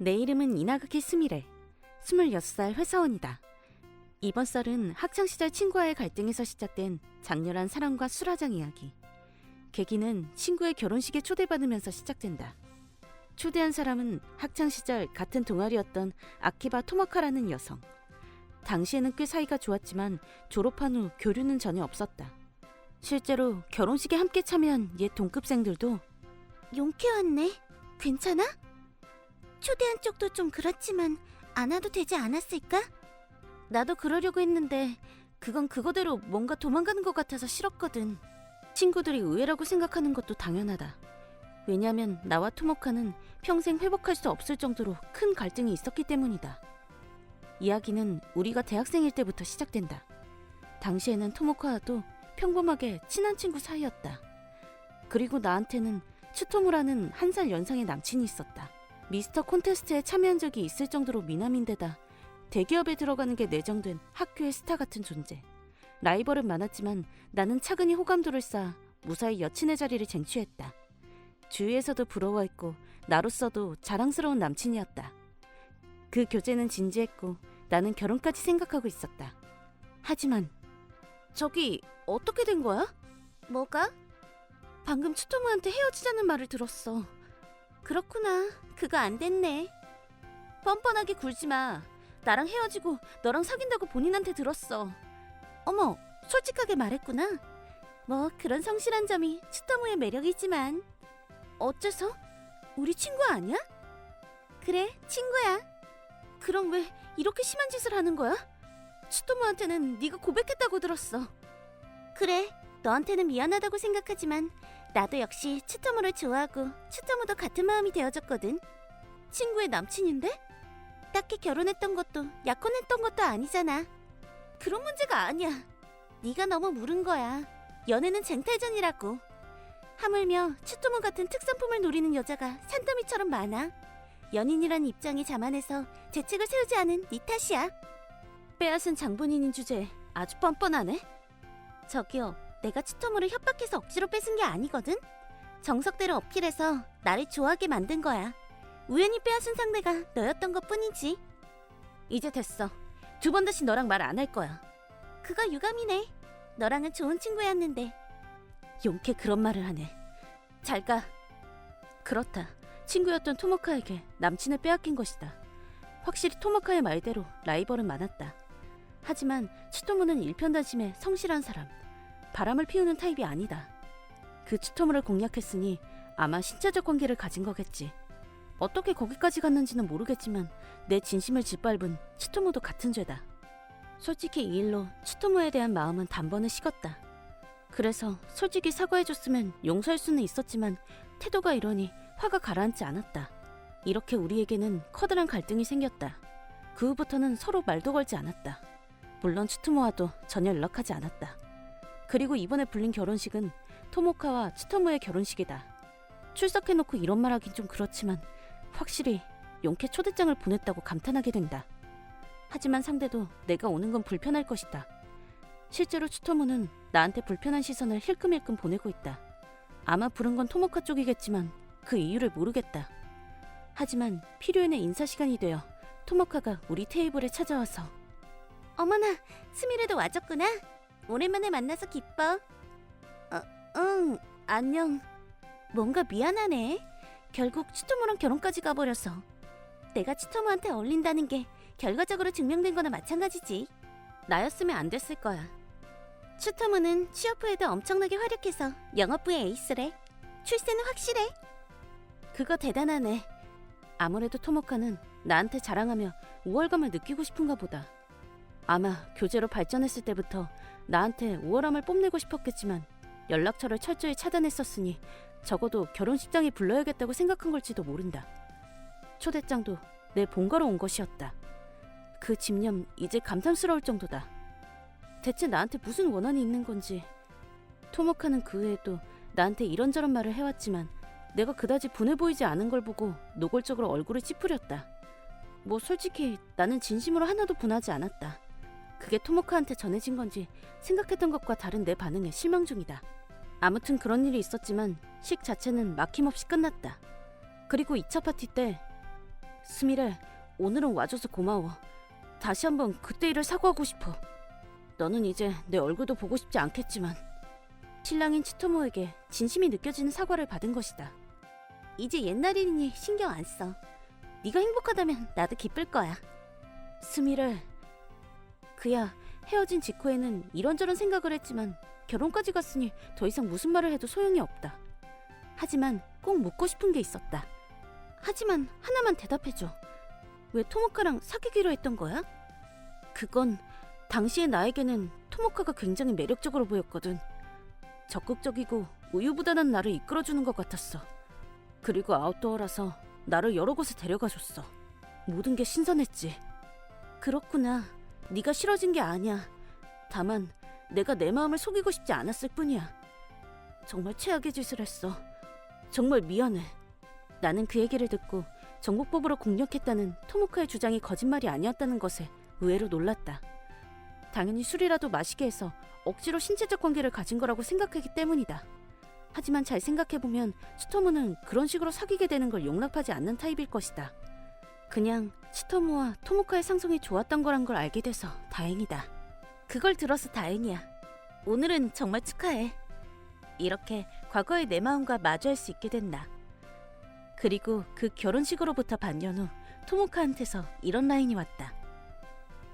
내 이름은 이나가키 스미레. 26살 회사원이다. 이번 썰은 학창시절 친구와의 갈등에서 시작된 장렬한 사랑과 술화장 이야기. 계기는 친구의 결혼식에 초대받으면서 시작된다. 초대한 사람은 학창시절 같은 동아리였던 아키바 토모카라는 여성. 당시에는 꽤 사이가 좋았지만 졸업한 후 교류는 전혀 없었다. 실제로 결혼식에 함께 참여한 옛 동급생들도 용케 왔네. 괜찮아? 초대한 쪽도 좀 그렇지만 안 와도 되지 않았을까? 나도 그러려고 했는데 그건 그거대로 뭔가 도망가는 것 같아서 싫었거든. 친구들이 의외라고 생각하는 것도 당연하다. 왜냐면 나와 토모카는 평생 회복할 수 없을 정도로 큰 갈등이 있었기 때문이다. 이야기는 우리가 대학생일 때부터 시작된다. 당시에는 토모카와도 평범하게 친한 친구 사이였다. 그리고 나한테는 츠토무라는 1살 연상의 남친이 있었다. 미스터 콘테스트에 참여한 적이 있을 정도로 미남인데다 대기업에 들어가는 게 내정된 학교의 스타 같은 존재. 라이벌은 많았지만 나는 차근히 호감도를 쌓아 무사히 여친의 자리를 쟁취했다. 주위에서도 부러워했고 나로서도 자랑스러운 남친이었다. 그 교제는 진지했고 나는 결혼까지 생각하고 있었다. 하지만 저기 어떻게 된 거야? 뭐가? 방금 츠토무한테 헤어지자는 말을 들었어. 그렇구나. 그거 안 됐네. 뻔뻔하게 굴지 마. 나랑 헤어지고 너랑 사귄다고 본인한테 들었어. 어머, 솔직하게 말했구나. 뭐 그런 성실한 점이 츠토무의 매력이지만. 어째서? 우리 친구 아니야? 그래, 친구야. 그럼 왜 이렇게 심한 짓을 하는 거야? 츠토무한테는 네가 고백했다고 들었어. 그래, 너한테는 미안하다고 생각하지만 나도 역시 츠토무를 좋아하고 츠토무도 같은 마음이 되어줬거든. 친구의 남친인데? 딱히 결혼했던 것도 약혼했던 것도 아니잖아. 그런 문제가 아니야. 네가 너무 물은 거야. 연애는 쟁탈전이라고. 하물며 츠토무 같은 특산품을 노리는 여자가 산더미처럼 많아. 연인이란 입장이 자만해서 재책을 세우지 않은 네 탓이야. 빼앗은 장본인인 주제에 아주 뻔뻔하네. 저기요, 내가 츠토무를 협박해서 억지로 뺏은 게 아니거든. 정석대로 어필해서 나를 좋아하게 만든 거야. 우연히 빼앗은 상대가 너였던 것 뿐이지. 이제 됐어. 2번 다시 너랑 말 안 할 거야. 그거 유감이네. 너랑은 좋은 친구였는데. 용케 그런 말을 하네. 잘 가. 그렇다. 친구였던 토모카에게 남친을 빼앗긴 것이다. 확실히 토모카의 말대로 라이벌은 많았다. 하지만 츠토무는 일편단심에 성실한 사람. 바람을 피우는 타입이 아니다. 그 츠토무를 공략했으니 아마 신체적 관계를 가진 거겠지. 어떻게 거기까지 갔는지는 모르겠지만 내 진심을 짓밟은 츠토무도 같은 죄다. 솔직히 이 일로 츠토무에 대한 마음은 단번에 식었다. 그래서 솔직히 사과해줬으면 용서할 수는 있었지만 태도가 이러니 화가 가라앉지 않았다. 이렇게 우리에게는 커다란 갈등이 생겼다. 그 후부터는 서로 말도 걸지 않았다. 물론 츠토무와도 전혀 연락하지 않았다. 그리고 이번에 불린 결혼식은 토모카와 츠토무의 결혼식이다. 출석해놓고 이런 말 하긴 좀 그렇지만 확실히 용케 초대장을 보냈다고 감탄하게 된다. 하지만 상대도 내가 오는 건 불편할 것이다. 실제로 츠토무는 나한테 불편한 시선을 힐끔힐끔 보내고 있다. 아마 부른 건 토모카 쪽이겠지만 그 이유를 모르겠다. 하지만 필요인의 인사 시간이 되어 토모카가 우리 테이블에 찾아와서 어머나, 스미레도 와줬구나. 오랜만에 만나서 기뻐. 응, 안녕. 뭔가 미안하네. 결국 츠토무랑 결혼까지 가버려서. 내가 츠토무한테 어울린다는 게 결과적으로 증명된 거나 마찬가지지. 나였으면 안 됐을 거야. 츠토무는 취업 후에도 엄청나게 활약해서 영업부의 에이스래. 출세는 확실해. 그거 대단하네. 아무래도 토모카는 나한테 자랑하며 우월감을 느끼고 싶은가 보다. 아마 교제로 발전했을 때부터 나한테 우월함을 뽐내고 싶었겠지만 연락처를 철저히 차단했었으니 적어도 결혼식장에 불러야겠다고 생각한 걸지도 모른다. 초대장도 내 본가로 온 것이었다. 그 집념 이제 감탄스러울 정도다. 대체 나한테 무슨 원한이 있는 건지. 토모카는 그 외에도 나한테 이런저런 말을 해왔지만 내가 그다지 분해 보이지 않은 걸 보고 노골적으로 얼굴을 찌푸렸다. 뭐 솔직히 나는 진심으로 하나도 분하지 않았다. 그게 토모카한테 전해진 건지 생각했던 것과 다른 내 반응에 실망 중이다. 아무튼 그런 일이 있었지만 식 자체는 막힘없이 끝났다. 그리고 2차 파티 때 스미레, 오늘은 와줘서 고마워. 다시 한번 그때 일을 사과하고 싶어. 너는 이제 내 얼굴도 보고 싶지 않겠지만 신랑인 치토모에게 진심이 느껴지는 사과를 받은 것이다. 이제 옛날 일이니 신경 안 써. 네가 행복하다면 나도 기쁠 거야. 스미레, 그야 헤어진 직후에는 이런저런 생각을 했지만 결혼까지 갔으니 더 이상 무슨 말을 해도 소용이 없다. 하지만 꼭 묻고 싶은 게 있었다. 하지만 하나만 대답해줘. 왜 토모카랑 사귀기로 했던 거야? 그건 당시의 나에게는 토모카가 굉장히 매력적으로 보였거든. 적극적이고 우유부단한 나를 이끌어주는 것 같았어. 그리고 아웃도어라서 나를 여러 곳에 데려가줬어. 모든 게 신선했지. 그렇구나. 네가 싫어진 게 아니야. 다만 내가 내 마음을 속이고 싶지 않았을 뿐이야. 정말 최악의 짓을 했어. 정말 미안해. 나는 그 얘기를 듣고 정복법으로 공략했다는 토모카의 주장이 거짓말이 아니었다는 것에 의외로 놀랐다. 당연히 술이라도 마시게 해서 억지로 신체적 관계를 가진 거라고 생각하기 때문이다. 하지만 잘 생각해보면 치토무는 그런 식으로 사귀게 되는 걸 용납하지 않는 타입일 것이다. 그냥 치토무와 토모카의 상성이 좋았던 거란 걸 알게 돼서 다행이다. 그걸 들어서 다행이야. 오늘은 정말 축하해. 이렇게 과거의 내 마음과 마주할 수 있게 된다. 그리고 그 결혼식으로부터 반년 후 토모카한테서 이런 라인이 왔다.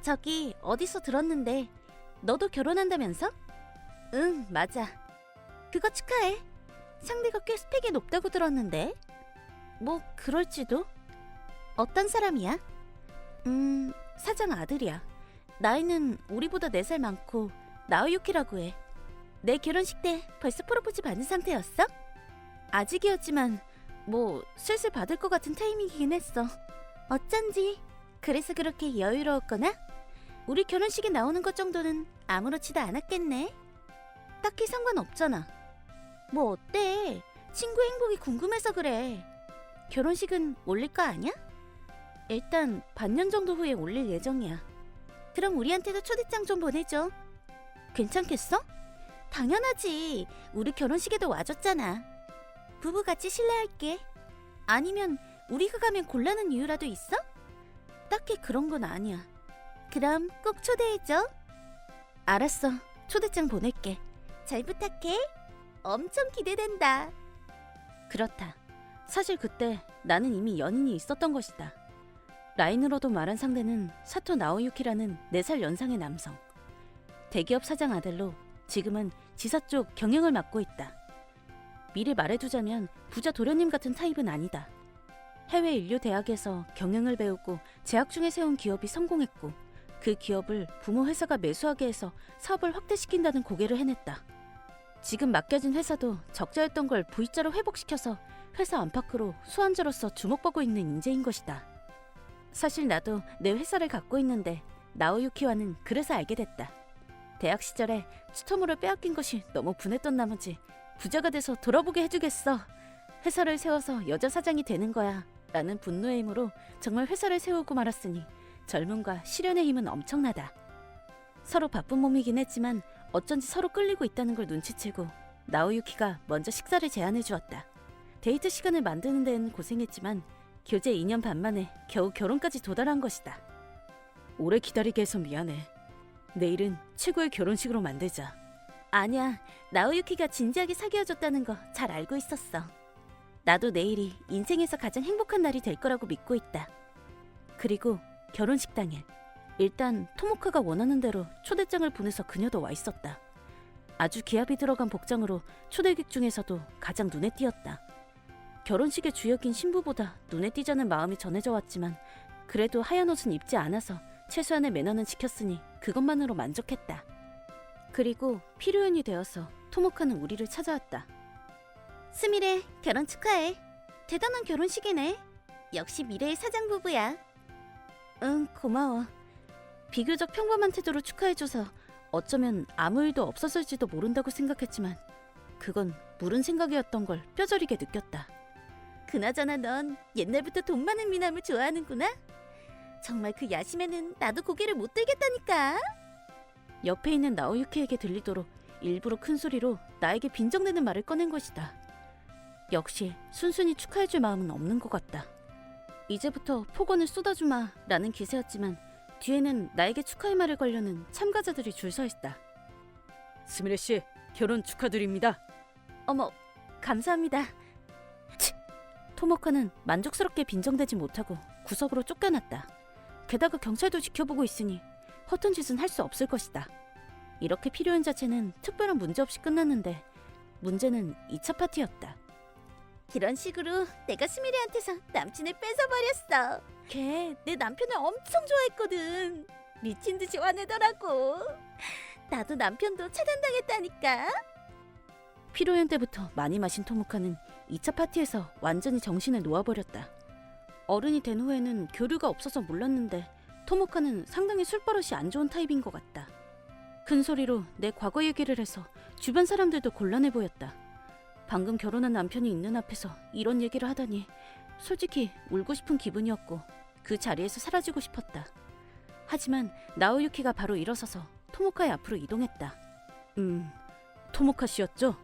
저기 어디서 들었는데 너도 결혼한다면서? 응, 맞아. 그거 축하해. 상대가 꽤 스펙이 높다고 들었는데. 뭐 그럴지도. 어떤 사람이야? 사장 아들이야. 나이는 우리보다 4살 많고 나오유키라고 해. 내 결혼식 때 벌써 프로포즈 받은 상태였어? 아직이었지만 뭐 슬슬 받을 것 같은 타이밍이긴 했어. 어쩐지. 그래서 그렇게 여유로웠거나? 우리 결혼식에 나오는 것 정도는 아무렇지도 않았겠네. 딱히 상관없잖아. 뭐 어때? 친구 행복이 궁금해서 그래. 결혼식은 올릴 거 아니야? 일단 반년 정도 후에 올릴 예정이야. 그럼 우리한테도 초대장 좀 보내줘. 괜찮겠어? 당연하지. 우리 결혼식에도 와줬잖아. 부부같이 실례할게. 아니면 우리가 가면 곤란한 이유라도 있어? 딱히 그런 건 아니야. 그럼 꼭 초대해줘. 알았어. 초대장 보낼게. 잘 부탁해. 엄청 기대된다. 그렇다. 사실 그때 나는 이미 연인이 있었던 것이다. 라인으로도 말한 상대는 사토 나오유키라는 4살 연상의 남성. 대기업 사장 아들로 지금은 지사 쪽 경영을 맡고 있다. 미리 말해두자면 부자 도련님 같은 타입은 아니다. 해외 인류 대학에서 경영을 배우고 재학 중에 세운 기업이 성공했고 그 기업을 부모 회사가 매수하게 해서 사업을 확대시킨다는 고개를 해냈다. 지금 맡겨진 회사도 적자였던 걸 V자로 회복시켜서 회사 안팎으로 수완자로서 주목받고 있는 인재인 것이다. 사실 나도 내 회사를 갖고 있는데 나오유키와는 그래서 알게 됐다. 대학 시절에 치토무를 빼앗긴 것이 너무 분했던 나머지 부자가 돼서 돌아보게 해주겠어. 회사를 세워서 여자 사장이 되는 거야. 라는 분노의 힘으로 정말 회사를 세우고 말았으니 젊음과 실현의 힘은 엄청나다. 서로 바쁜 몸이긴 했지만 어쩐지 서로 끌리고 있다는 걸 눈치채고 나오유키가 먼저 식사를 제안해 주었다. 데이트 시간을 만드는 데는 고생했지만 교제 2년 반 만에 겨우 결혼까지 도달한 것이다. 오래 기다리게 해서 미안해. 내일은 최고의 결혼식으로 만들자. 아니야, 나오유키가 진지하게 사귀어줬다는 거 잘 알고 있었어. 나도 내일이 인생에서 가장 행복한 날이 될 거라고 믿고 있다. 그리고 결혼식 당일 일단 토모카가 원하는 대로 초대장을 보내서 그녀도 와 있었다. 아주 기합이 들어간 복장으로 초대객 중에서도 가장 눈에 띄었다. 결혼식의 주역인 신부보다 눈에 띄자는 마음이 전해져 왔지만 그래도 하얀 옷은 입지 않아서 최소한의 매너는 지켰으니 그것만으로 만족했다. 그리고 필요연이 되어서 토모카는 우리를 찾아왔다. 스미레, 결혼 축하해. 대단한 결혼식이네. 역시 미래의 사장 부부야. 응, 고마워. 비교적 평범한 태도로 축하해줘서 어쩌면 아무 일도 없었을지도 모른다고 생각했지만 그건 무른 생각이었던 걸 뼈저리게 느꼈다. 그나저나 넌 옛날부터 돈 많은 미남을 좋아하는구나. 정말 그 야심에는 나도 고개를 못 들겠다니까. 옆에 있는 나오유키에게 들리도록 일부러 큰 소리로 나에게 빈정대는 말을 꺼낸 것이다. 역시 순순히 축하해줄 마음은 없는 것 같다. 이제부터 폭언을 쏟아주마 라는 기세였지만 뒤에는 나에게 축하의 말을 걸려는 참가자들이 줄 서 있다. 스미레 씨, 결혼 축하드립니다. 어머, 감사합니다. 치! 토모카는 만족스럽게 빈정대지 못하고 구석으로 쫓겨났다. 게다가 경찰도 지켜보고 있으니 허튼 짓은 할 수 없을 것이다. 이렇게 필요한 자체는 특별한 문제 없이 끝났는데 문제는 2차 파티였다. 이런 식으로 내가 스미레한테서 남친을 뺏어버렸어. 걔 내 남편을 엄청 좋아했거든. 미친 듯이 화내더라고. 나도 남편도 차단당했다니까. 피로연 때부터 많이 마신 토모카는 2차 파티에서 완전히 정신을 놓아버렸다. 어른이 된 후에는 교류가 없어서 몰랐는데 토모카는 상당히 술버릇이 안 좋은 타입인 것 같다. 큰 소리로 내 과거 얘기를 해서 주변 사람들도 곤란해 보였다. 방금 결혼한 남편이 있는 앞에서 이런 얘기를 하다니 솔직히 울고 싶은 기분이었고 그 자리에서 사라지고 싶었다. 하지만 나오유키가 바로 일어서서 토모카의 앞으로 이동했다. 토모카 씨였죠?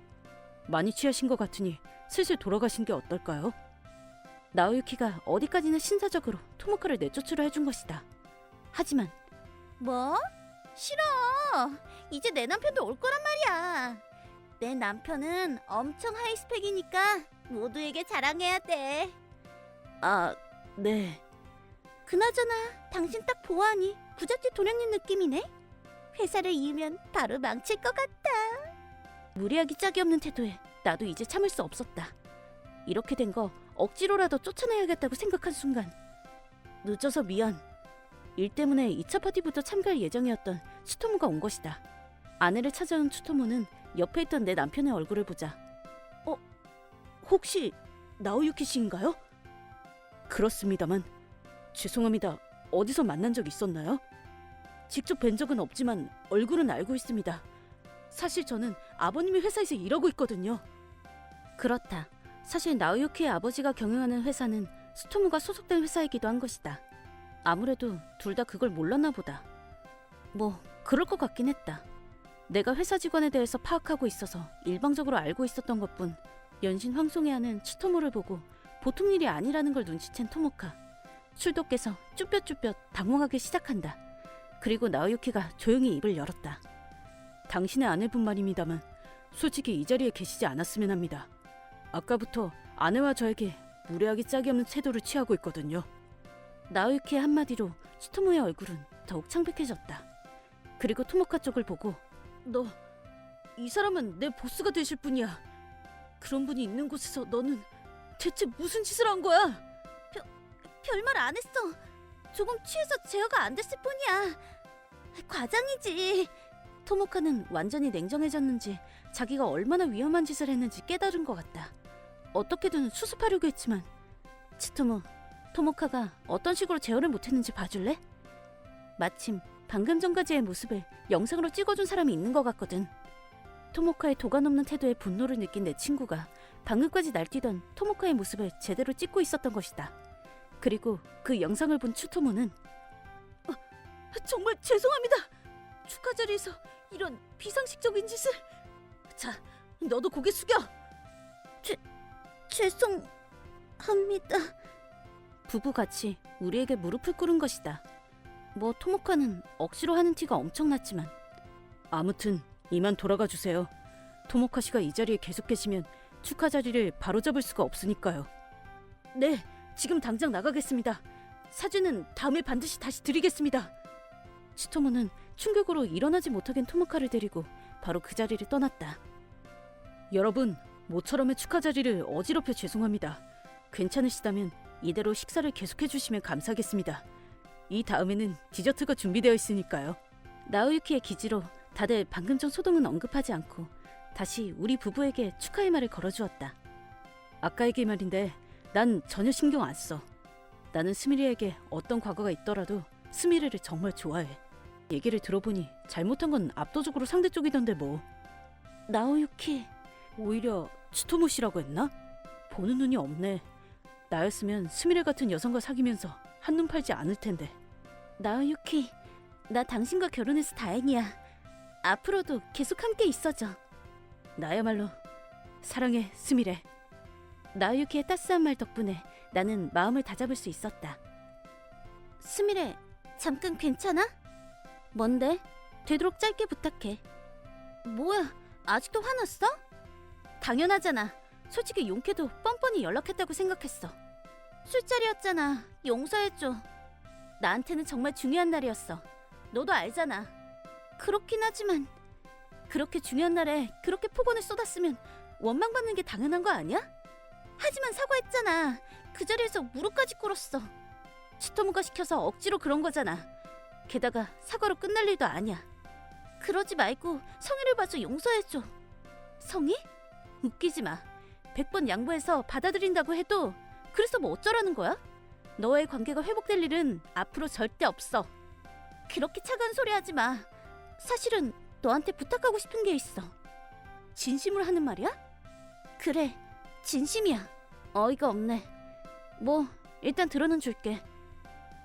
많이 취하신 것 같으니 슬슬 돌아가신 게 어떨까요? 나오유키가 어디까지나 신사적으로 토모카를 내쫓으려 해준 것이다. 하지만 뭐? 싫어. 이제 내 남편도 올 거란 말이야. 내 남편은 엄청 하이스펙이니까 모두에게 자랑해야 돼. 아, 네. 그나저나 당신 딱 보아하니 부잣집 도련님 느낌이네. 회사를 이으면 바로 망칠 것 같다. 무리하기 짝이 없는 태도에 나도 이제 참을 수 없었다. 이렇게 된 거 억지로라도 쫓아내야겠다고 생각한 순간 늦어서 미안. 일 때문에 2차 파티부터 참가할 예정이었던 추토무가 온 것이다. 아내를 찾아온 추토무는 옆에 있던 내 남편의 얼굴을 보자 혹시 나오유키 씨인가요? 그렇습니다만 죄송합니다. 어디서 만난 적 있었나요? 직접 뵌 적은 없지만 얼굴은 알고 있습니다. 사실 저는 아버님이 회사에서 일하고 있거든요. 그렇다. 사실 나오유키의 아버지가 경영하는 회사는 스토무가 소속된 회사이기도 한 것이다. 아무래도 둘 다 그걸 몰랐나 보다. 뭐 그럴 것 같긴 했다. 내가 회사 직원에 대해서 파악하고 있어서 일방적으로 알고 있었던 것뿐 연신 황송해하는 치토모를 보고 보통 일이 아니라는 걸 눈치챈 토모카. 술도 깨서 쭈뼛쭈뼛 당황하기 시작한다. 그리고 나오유키가 조용히 입을 열었다. 당신의 아내분 말입니다만 솔직히 이 자리에 계시지 않았으면 합니다. 아까부터 아내와 저에게 무례하기 짝이 없는 태도를 취하고 있거든요. 나오유키의 한마디로 치토모의 얼굴은 더욱 창백해졌다. 그리고 토모카 쪽을 보고 너, 이 사람은 내 보스가 되실 분이야. 그런 분이 있는 곳에서 너는 대체 무슨 짓을 한 거야? 별말 안 했어. 조금 취해서 제어가 안 됐을 뿐이야. 과장이지. 토모카는 완전히 냉정해졌는지 자기가 얼마나 위험한 짓을 했는지 깨달은 것 같다. 어떻게든 수습하려고 했지만 치토모, 토모카가 어떤 식으로 제어를 못했는지 봐줄래? 마침 방금 전까지의 모습을 영상으로 찍어준 사람이 있는 것 같거든. 토모카의 도가넘는 태도에 분노를 느낀 내 친구가 방금까지 날뛰던 토모카의 모습을 제대로 찍고 있었던 것이다. 그리고 그 영상을 본 추토모는 정말 죄송합니다. 축하 자리에서 이런 비상식적인 짓을. 자, 너도 고개 숙여. 죄송합니다. 부부같이 우리에게 무릎을 꿇은 것이다. 뭐 토모카는 억지로 하는 티가 엄청났지만 아무튼 이만 돌아가 주세요. 토모카 씨가 이 자리에 계속 계시면 축하 자리를 바로잡을 수가 없으니까요. 네, 지금 당장 나가겠습니다. 사진은 다음에 반드시 다시 드리겠습니다. 치토모는 충격으로 일어나지 못하긴 토모카를 데리고 바로 그 자리를 떠났다. 여러분, 모처럼의 축하 자리를 어지럽혀 죄송합니다. 괜찮으시다면 이대로 식사를 계속해 주시면 감사하겠습니다. 이 다음에는 디저트가 준비되어 있으니까요. 나오유키의 기지로 다들 방금 전 소동은 언급하지 않고 다시 우리 부부에게 축하의 말을 걸어주었다. 아까 얘기 말인데 난 전혀 신경 안 써. 나는 스미레에게 어떤 과거가 있더라도 스미레를 정말 좋아해. 얘기를 들어보니 잘못한 건 압도적으로 상대 쪽이던데 뭐. 나오유키, 오히려 추토무 씨라고 했나? 보는 눈이 없네. 나였으면 스미레 같은 여성과 사귀면서 한눈 팔지 않을 텐데. 나오유키, 나 당신과 결혼해서 다행이야. 앞으로도 계속 함께 있어줘. 나야말로 사랑해, 스미레. 나유키의 따스한 말 덕분에 나는 마음을 다잡을 수 있었다. 스미레, 잠깐 괜찮아? 뭔데? 되도록 짧게 부탁해. 뭐야, 아직도 화났어? 당연하잖아. 솔직히 용케도 뻔뻔히 연락했다고 생각했어. 술자리였잖아. 용서해줘. 나한테는 정말 중요한 날이었어. 너도 알잖아. 그렇긴 하지만 그렇게 중요한 날에 그렇게 폭언을 쏟았으면 원망받는 게 당연한 거 아니야? 하지만 사과했잖아. 그 자리에서 무릎까지 꿇었어. 치토무가 시켜서 억지로 그런 거잖아. 게다가 사과로 끝날 일도 아니야. 그러지 말고 성의를 봐서 용서해줘. 성의? 웃기지 마. 100번 양보해서 받아들인다고 해도 그래서 뭐 어쩌라는 거야? 너와의 관계가 회복될 일은 앞으로 절대 없어. 그렇게 차가운 소리 하지 마. 사실은 너한테 부탁하고 싶은 게 있어. 진심으로 하는 말이야? 그래, 진심이야. 어이가 없네. 뭐 일단 들어는 줄게.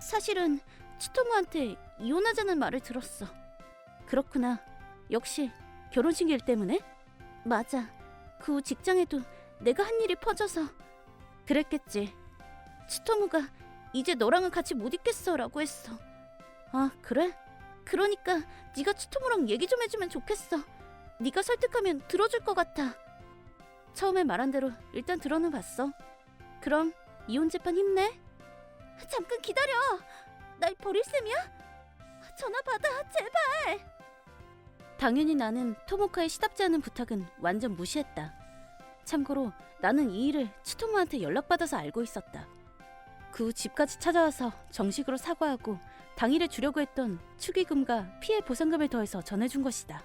사실은 치토무한테 이혼하자는 말을 들었어. 그렇구나. 역시 결혼식 일 때문에? 맞아. 그 후 직장에도 내가 한 일이 퍼져서. 그랬겠지. 치토무가 이제 너랑은 같이 못 있겠어 라고 했어. 아, 그래? 그러니까 네가 치토무랑 얘기 좀 해주면 좋겠어. 네가 설득하면 들어줄 것 같아. 처음에 말한 대로 일단 들어는 봤어. 그럼 이혼 재판 힘내. 잠깐 기다려. 날 버릴 셈이야? 전화 받아, 제발. 당연히 나는 토모카의 시답지 않은 부탁은 완전 무시했다. 참고로 나는 이 일을 치토무한테 연락받아서 알고 있었다. 그 후 집까지 찾아와서 정식으로 사과하고 당일에 주려고 했던 축의금과 피해 보상금을 더해서 전해준 것이다.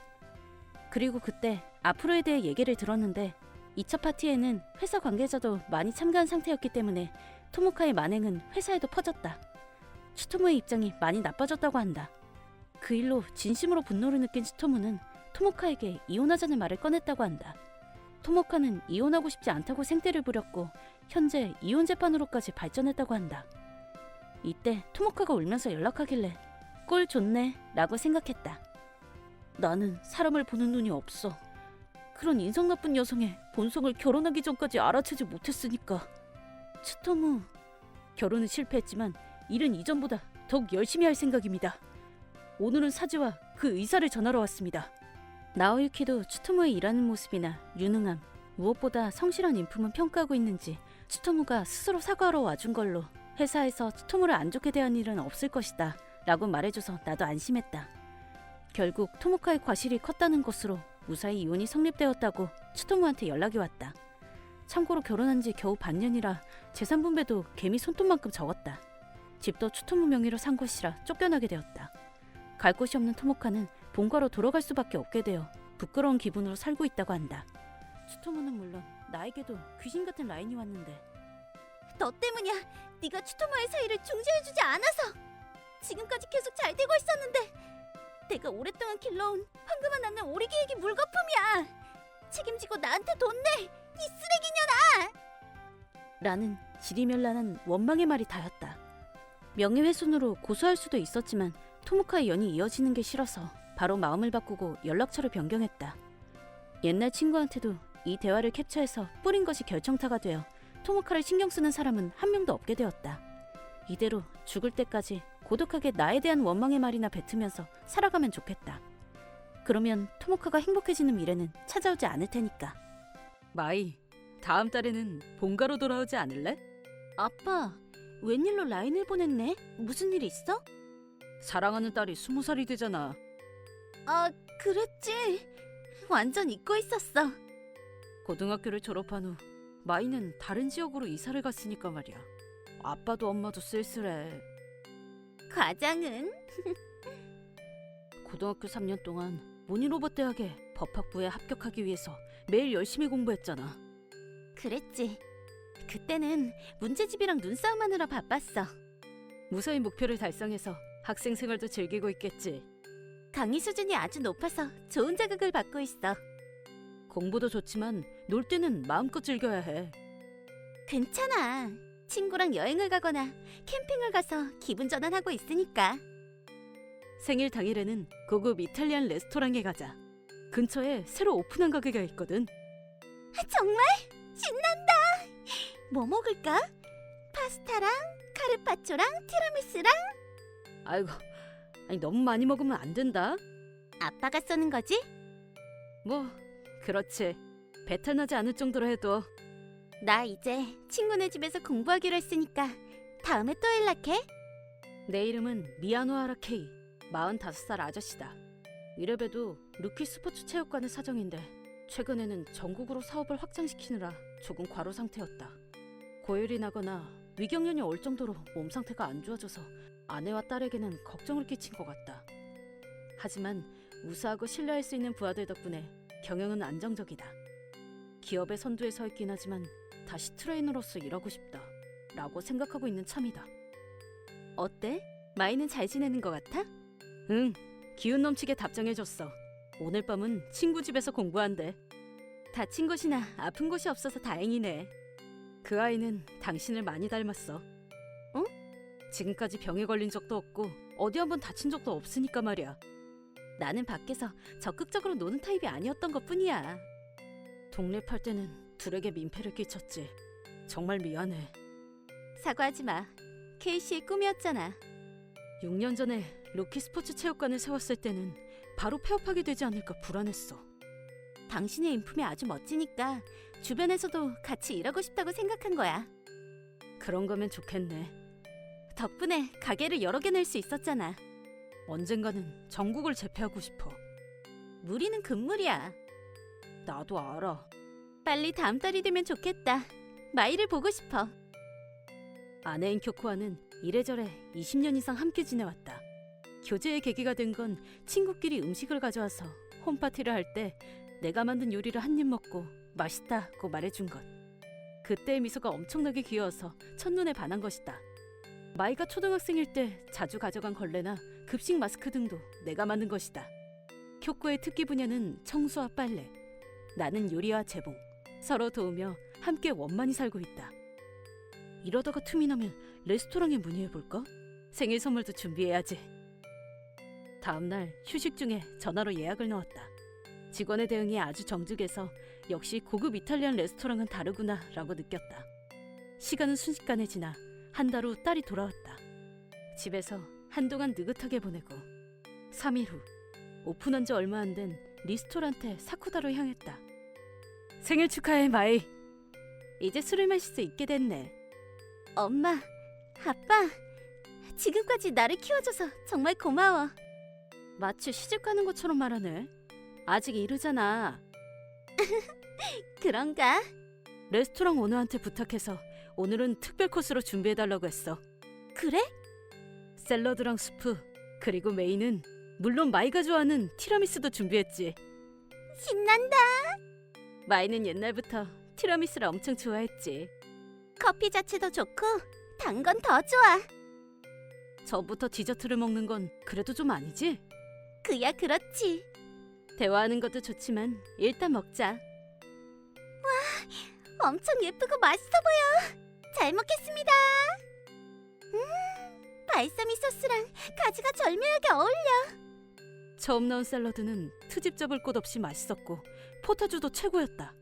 그리고 그때 앞으로에 대해 얘기를 들었는데 2차 파티에는 회사 관계자도 많이 참가한 상태였기 때문에 토모카의 만행은 회사에도 퍼졌다. 치토무의 입장이 많이 나빠졌다고 한다. 그 일로 진심으로 분노를 느낀 치토무는 토모카에게 이혼하자는 말을 꺼냈다고 한다. 토모카는 이혼하고 싶지 않다고 생떼를 부렸고 현재 이혼 재판으로까지 발전했다고 한다. 이때 토모카가 울면서 연락하길래 꼴 좋네 라고 생각했다. 나는 사람을 보는 눈이 없어. 그런 인성 나쁜 여성의 본성을 결혼하기 전까지 알아채지 못했으니까. 치토무, 결혼은 실패했지만 일은 이전보다 더욱 열심히 할 생각입니다. 오늘은 사지와 그 의사를 전하러 왔습니다. 나오유키도 치토무의 일하는 모습이나 유능함, 무엇보다 성실한 인품은 평가하고 있는지 치토무가 스스로 사과하러 와준 걸로 회사에서 치토무를 안 좋게 대한 일은 없을 것이다 라고 말해줘서 나도 안심했다. 결국 토모카의 과실이 컸다는 것으로 무사히 이혼이 성립되었다고 치토무한테 연락이 왔다. 참고로 결혼한 지 겨우 반년이라 재산 분배도 개미 손톱만큼 적었다. 집도 치토무 명의로 산 곳이라 쫓겨나게 되었다. 갈 곳이 없는 토모카는 본가로 돌아갈 수밖에 없게 되어 부끄러운 기분으로 살고 있다고 한다. 치토무는 물론 나에게도 귀신 같은 라인이 왔는데 너 때문이야. 네가 치토무의 사이를 중재해주지 않아서 지금까지 계속 잘 되고 있었는데 내가 오랫동안 길러온 황금한 낳는 오리기에게 물거품이야. 책임지고 나한테 돈 내, 이 쓰레기년아! 라는 지리멸란한 원망의 말이 다였다. 명예훼손으로 고소할 수도 있었지만 토모카의 연이 이어지는 게 싫어서 바로 마음을 바꾸고 연락처를 변경했다. 옛날 친구한테도 이 대화를 캡처해서 뿌린 것이 결정타가 되어 토모카를 신경 쓰는 사람은 한 명도 없게 되었다. 이대로 죽을 때까지 고독하게 나에 대한 원망의 말이나 뱉으면서 살아가면 좋겠다. 그러면 토모카가 행복해지는 미래는 찾아오지 않을 테니까. 마이, 다음 달에는 본가로 돌아오지 않을래? 아빠, 웬일로 라인을 보냈네? 무슨 일 있어? 사랑하는 딸이 20살이 되잖아. 아, 그랬지. 완전 잊고 있었어. 고등학교를 졸업한 후 마이는 다른 지역으로 이사를 갔으니까 말이야. 아빠도 엄마도 쓸쓸해. 과장은? 고등학교 3년 동안 모니로버 대학에 법학부에 합격하기 위해서 매일 열심히 공부했잖아. 그랬지. 그때는 문제집이랑 눈싸움하느라 바빴어. 무사히 목표를 달성해서 학생 생활도 즐기고 있겠지. 강의 수준이 아주 높아서 좋은 자극을 받고 있어. 공부도 좋지만 놀 때는 마음껏 즐겨야 해. 괜찮아. 친구랑 여행을 가거나 캠핑을 가서 기분 전환하고 있으니까. 생일 당일에는 고급 이탈리안 레스토랑에 가자. 근처에 새로 오픈한 가게가 있거든. 정말? 신난다. 뭐 먹을까? 파스타랑 카르파초랑 티라미수랑. 아이고, 아니 너무 많이 먹으면 안 된다. 아빠가 쏘는 거지? 뭐 그렇지. 배탈 나지 않을 정도로 해도. 나 이제 친구네 집에서 공부하기로 했으니까 다음에 또 연락해. 내 이름은 미야노하라 케이. 45살 아저씨다. 이래봬도 루키 스포츠 체육관의 사정인데 최근에는 전국으로 사업을 확장시키느라 조금 과로 상태였다. 고열이 나거나 위경련이 올 정도로 몸 상태가 안 좋아져서 아내와 딸에게는 걱정을 끼친 것 같다. 하지만 우수하고 신뢰할 수 있는 부하들 덕분에 경영은 안정적이다. 기업의 선두에 서 있긴 하지만 다시 트레이너로서 일하고 싶다 라고 생각하고 있는 참이다. 어때? 마이는 잘 지내는 것 같아? 응, 기운 넘치게 답장해줬어. 오늘 밤은 친구 집에서 공부한대. 다친 곳이나 아픈 곳이 없어서 다행이네. 그 아이는 당신을 많이 닮았어. 어? 지금까지 병에 걸린 적도 없고 어디 한번 다친 적도 없으니까 말이야. 나는 밖에서 적극적으로 노는 타입이 아니었던 것뿐이야. 동네 팔 때는 둘에게 민폐를 끼쳤지. 정말 미안해. 사과하지 마. 케이씨의 꿈이었잖아. 6년 전에 루키 스포츠 체육관을 세웠을 때는 바로 폐업하게 되지 않을까 불안했어. 당신의 인품이 아주 멋지니까 주변에서도 같이 일하고 싶다고 생각한 거야. 그런 거면 좋겠네. 덕분에 가게를 여러 개 낼 수 있었잖아. 언젠가는 전국을 제패하고 싶어. 무리는 금물이야. 나도 알아. 빨리 다음 달이 되면 좋겠다. 마이를 보고 싶어. 아내인 쿄코와는 이래저래 20년 이상 함께 지내왔다. 교제의 계기가 된 건 친구끼리 음식을 가져와서 홈파티를 할 때 내가 만든 요리를 한 입 먹고 맛있다고 말해준 것. 그때의 미소가 엄청나게 귀여워서 첫눈에 반한 것이다. 마이가 초등학생일 때 자주 가져간 걸레나 급식 마스크 등도 내가 만든 것이다. 쿄코의 특기 분야는 청소와 빨래. 나는 요리와 재봉. 서로 도우며 함께 원만히 살고 있다. 이러다가 틈이 나면 레스토랑에 문의해볼까? 생일 선물도 준비해야지. 다음날 휴식 중에 전화로 예약을 넣었다. 직원의 대응이 아주 정직해서 역시 고급 이탈리안 레스토랑은 다르구나 라고 느꼈다. 시간은 순식간에 지나 한 달 후 딸이 돌아왔다. 집에서 한동안 느긋하게 보내고 3일 후 오픈한 지 얼마 안 된 리스토랑테 사쿠다로 향했다. 생일 축하해 마이. 이제 술을 마실 수 있게 됐네. 엄마, 아빠, 지금까지 나를 키워줘서 정말 고마워. 마치 시집가는 것처럼 말하네. 아직 이르잖아. 그런가? 레스토랑 오너한테 부탁해서 오늘은 특별 코스로 준비해달라고 했어. 그래? 샐러드랑 수프, 그리고 메인은 물론 마이가 좋아하는 티라미수도 준비했지. 신난다. 마이는 옛날부터 티라미수를 엄청 좋아했지. 커피 자체도 좋고 단 건 더 좋아. 저부터 디저트를 먹는 건 그래도 좀 아니지? 그야 그렇지. 대화하는 것도 좋지만 일단 먹자. 엄청 예쁘고 맛있어 보여. 잘 먹겠습니다. 발사미 소스랑 가지가 절묘하게 어울려. 처음 나온 샐러드는 트집 잡을 곳 없이 맛있었고 포타주도 최고였다.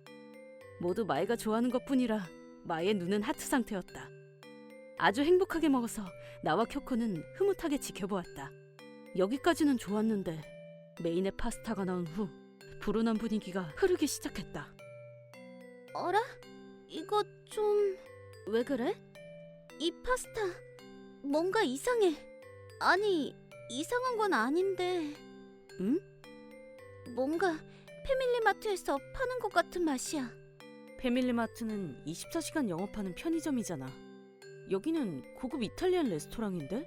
모두 마이가 좋아하는 것뿐이라 마이의 눈은 하트 상태였다. 아주 행복하게 먹어서 나와 쿄코는 흐뭇하게 지켜보았다. 여기까지는 좋았는데 메인의 파스타가 나온 후 불운한 분위기가 흐르기 시작했다. 어라? 이거 좀... 왜 그래? 이 파스타 뭔가 이상해. 아니, 이상한 건 아닌데 응? 뭔가 패밀리마트에서 파는 것 같은 맛이야. 패밀리마트는 24시간 영업하는 편의점이잖아. 여기는 고급 이탈리안 레스토랑인데?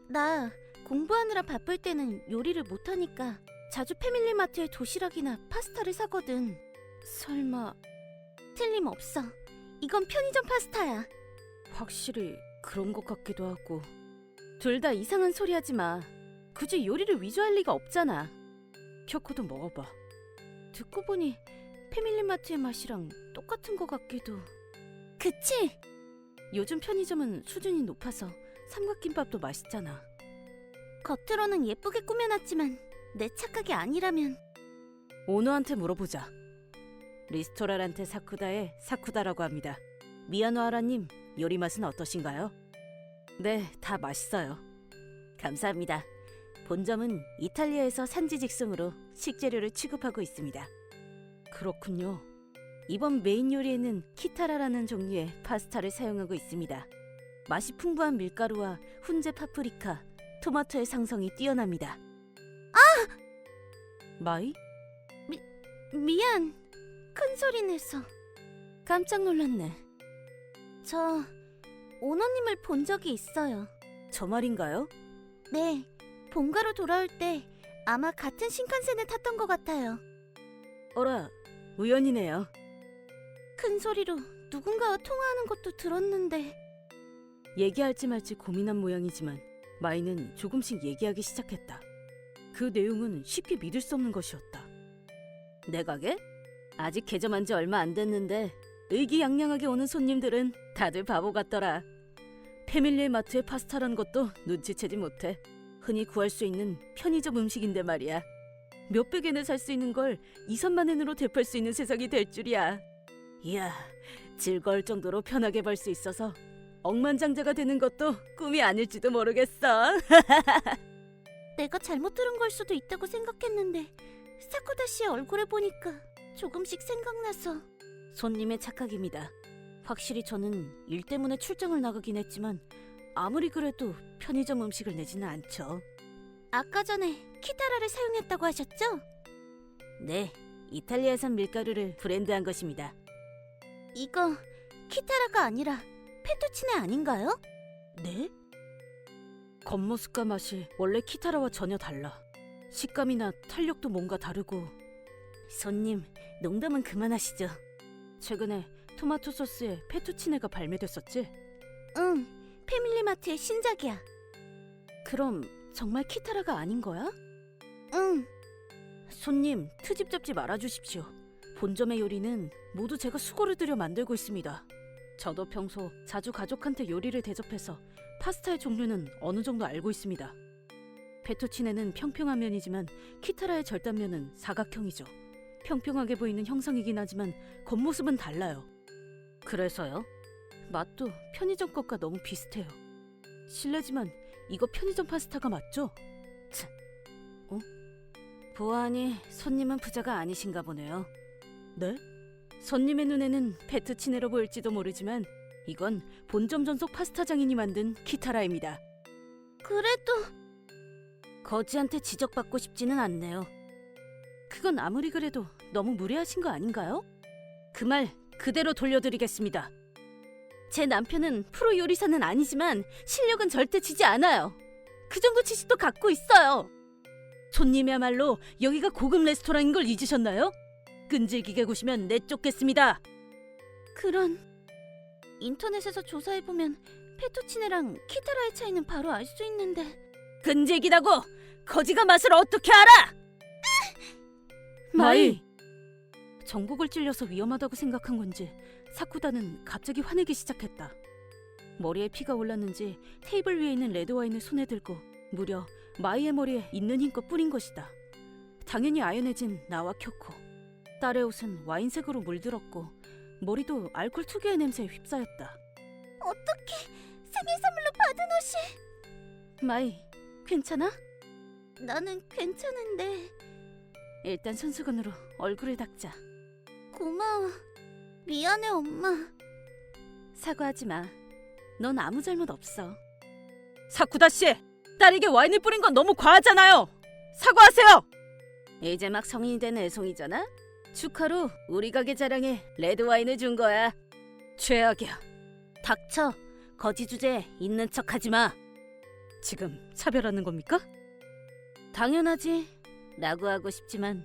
나 공부하느라 바쁠 때는 요리를 못하니까 자주 패밀리마트에 도시락이나 파스타를 사거든. 설마 틀림없어. 이건 편의점 파스타야. 확실히 그런 것 같기도 하고. 둘 다 이상한 소리 하지 마. 굳이 요리를 위조할 리가 없잖아. 쿄코도 먹어봐. 듣고 보니 패밀리마트의 맛이랑 똑같은 것 같기도. 그치? 요즘 편의점은 수준이 높아서 삼각김밥도 맛있잖아. 겉으로는 예쁘게 꾸며놨지만 내 착각이 아니라면. 오너한테 물어보자. 리스토라란테 사쿠다의 사쿠다라고 합니다. 미야노하라님, 요리 맛은 어떠신가요? 네, 다 맛있어요. 감사합니다. 본점은 이탈리아에서 산지 직송으로 식재료를 취급하고 있습니다. 그렇군요. 이번 메인 요리에는 키타라라는 종류의 파스타를 사용하고 있습니다. 맛이 풍부한 밀가루와 훈제 파프리카, 토마토의 상성이 뛰어납니다. 마이? 미안. 큰 소리 내서. 깜짝 놀랐네. 저 오너님을 본 적이 있어요. 저 말인가요? 네. 본가로 돌아올 때 아마 같은 신칸센을 탔던 것 같아요. 어라, 우연이네요. 큰 소리로 누군가와 통화하는 것도 들었는데. 얘기할지 말지 고민한 모양이지만 마이는 조금씩 얘기하기 시작했다. 그 내용은 쉽게 믿을 수 없는 것이었다. 내 가게? 아직 개점한 지 얼마 안 됐는데 의기양양하게 오는 손님들은 다들 바보 같더라. 패밀리의 마트의 파스타란 것도 눈치채지 못해. 흔히 구할 수 있는 편의점 음식인데 말이야. 몇백 엔에 살 수 있는 걸 2, 3만 엔으로 되팔 수 있는 세상이 될 줄이야. 이야, 즐거울 정도로 편하게 벌 수 있어서 억만장자가 되는 것도 꿈이 아닐지도 모르겠어. 내가 잘못 들은 걸 수도 있다고 생각했는데 사쿠다 씨의 얼굴을 보니까 조금씩 생각나서. 손님의 착각입니다. 확실히 저는 일 때문에 출장을 나가긴 했지만 아무리 그래도 편의점 음식을 내지는 않죠. 아까 전에 키타라를 사용했다고 하셨죠? 네, 이탈리아산 밀가루를 브랜드한 것입니다. 이거 키타라가 아니라 페토치네 아닌가요? 네? 겉모습과 맛이 원래 키타라와 전혀 달라. 식감이나 탄력도 뭔가 다르고. 손님, 농담은 그만하시죠. 최근에 토마토 소스에 페투치네가 발매됐었지? 응, 패밀리마트의 신작이야. 그럼 정말 키타라가 아닌 거야? 응. 손님, 트집 잡지 말아주십시오. 본점의 요리는 모두 제가 수고를 들여 만들고 있습니다. 저도 평소 자주 가족한테 요리를 대접해서 파스타의 종류는 어느 정도 알고 있습니다. 페투치네는 평평한 면이지만 키타라의 절단면은 사각형이죠. 평평하게 보이는 형상이긴 하지만 겉모습은 달라요. 그래서요? 맛도 편의점 것과 너무 비슷해요. 실례지만 이거 편의점 파스타가 맞죠? 참, 보아하니 손님은 부자가 아니신가 보네요. 네? 손님의 눈에는 페투치네로 보일지도 모르지만 이건 본점 전속 파스타 장인이 만든 키타라입니다. 그래도 거지한테 지적받고 싶지는 않네요. 그건 아무리 그래도 너무 무례하신 거 아닌가요? 그 말 그대로 돌려드리겠습니다. 제 남편은 프로 요리사는 아니지만 실력은 절대 지지 않아요. 그 정도 지식도 갖고 있어요. 손님이야말로 여기가 고급 레스토랑인 걸 잊으셨나요? 끈질기게 구시면 내쫓겠습니다. 그런 인터넷에서 조사해보면 페투치네랑 키타라의 차이는 바로 알 수 있는데. 끈질기다고 거지가 맛을 어떻게 알아? 마이! 정복을 찔려서 위험하다고 생각한 건지 사쿠다는 갑자기 화내기 시작했다. 머리에 피가 올랐는지 테이블 위에 있는 레드와인을 손에 들고 무려 마이의 머리에 있는 힘껏 뿌린 것이다. 당연히 아연해진 나와 쿄코. 딸의 옷은 와인색으로 물들었고 머리도 알코올 특유의 냄새에 휩싸였다. 어떻게 생일 선물로 받은 옷이? 마이, 괜찮아? 나는 괜찮은데. 일단 손수건으로 얼굴을 닦자. 고마워. 미안해 엄마. 사과하지 마. 넌 아무 잘못 없어. 사쿠다 씨, 딸에게 와인을 뿌린 건 너무 과하잖아요. 사과하세요. 이제 막 성인이 된 애송이잖아. 축하로 우리 가게 자랑에 레드 와인을 준 거야. 최악이야. 닥쳐. 거지 주제에 있는 척하지 마. 지금 차별하는 겁니까? 당연하지. 라고 하고 싶지만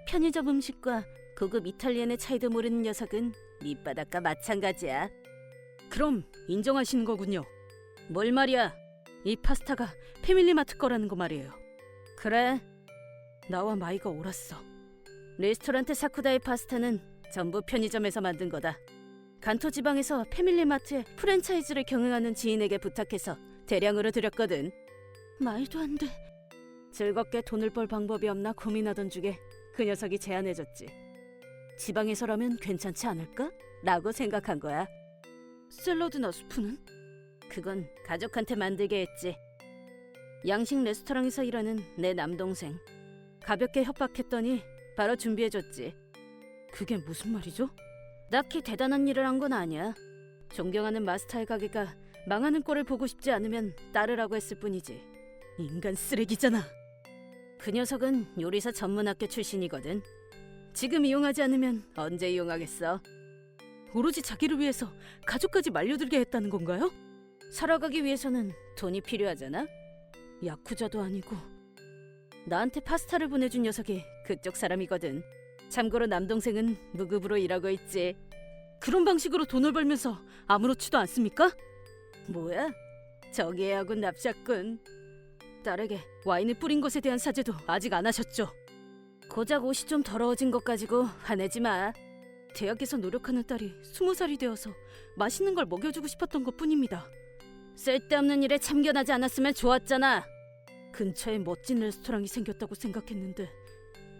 편의점 음식과 고급 이탈리안의 차이도 모르는 녀석은 밑바닥과 마찬가지야. 그럼 인정하시는 거군요. 뭘 말이야. 이 파스타가 패밀리마트 거라는 거 말이에요. 그래. 나와 마이가 옳았어. 레스토랑트 사쿠다의 파스타는 전부 편의점에서 만든 거다. 간토 지방에서 패밀리마트의 프랜차이즈를 경영하는 지인에게 부탁해서 대량으로 드렸거든. 말도 안 돼. 즐겁게 돈을 벌 방법이 없나 고민하던 중에 그 녀석이 제안해줬지. 지방에서라면 괜찮지 않을까? 라고 생각한 거야. 샐러드나 수프는? 그건 가족한테 만들게 했지. 양식 레스토랑에서 일하는 내 남동생. 가볍게 협박했더니 바로 준비해줬지. 그게 무슨 말이죠? 딱히 대단한 일을 한 건 아니야. 존경하는 마스터의 가게가 망하는 꼴을 보고 싶지 않으면 따르라고 했을 뿐이지. 인간 쓰레기잖아. 그 녀석은 요리사 전문학교 출신이거든. 지금 이용하지 않으면 언제 이용하겠어? 오로지 자기를 위해서 가족까지 말려들게 했다는 건가요? 살아가기 위해서는 돈이 필요하잖아. 야쿠자도 아니고. 나한테 파스타를 보내준 녀석이 그쪽 사람이거든. 참고로 남동생은 무급으로 일하고 있지. 그런 방식으로 돈을 벌면서 아무렇지도 않습니까? 뭐야? 저기애하군 납작군. 딸에게 와인을 뿌린 것에 대한 사죄도 아직 안 하셨죠? 고작 옷이 좀 더러워진 것 가지고 화내지 마. 대학에서 노력하는 딸이 20살이 되어서 맛있는 걸 먹여주고 싶었던 것뿐입니다. 쓸데없는 일에 참견하지 않았으면 좋았잖아. 근처에 멋진 레스토랑이 생겼다고 생각했는데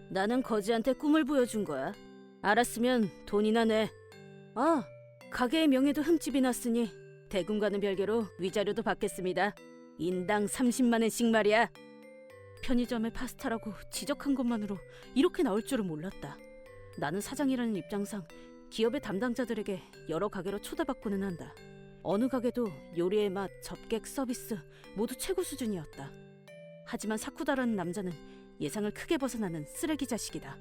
나는 거지한테 꿈을 보여준 거야. 알았으면 돈이나 내. 아, 가게의 명예도 흠집이 났으니 대금과는 별개로 위자료도 받겠습니다. 인당 30만 원씩 말이야. 편의점에 파스타라고 지적한 것만으로 이렇게 나올 줄은 몰랐다. 나는 사장이라는 입장상 기업의 담당자들에게 여러 가게로 초대받고는 한다. 어느 가게도 요리의 맛, 접객, 서비스 모두 최고 수준이었다. 하지만 사쿠다라는 남자는 예상을 크게 벗어나는 쓰레기 자식이다.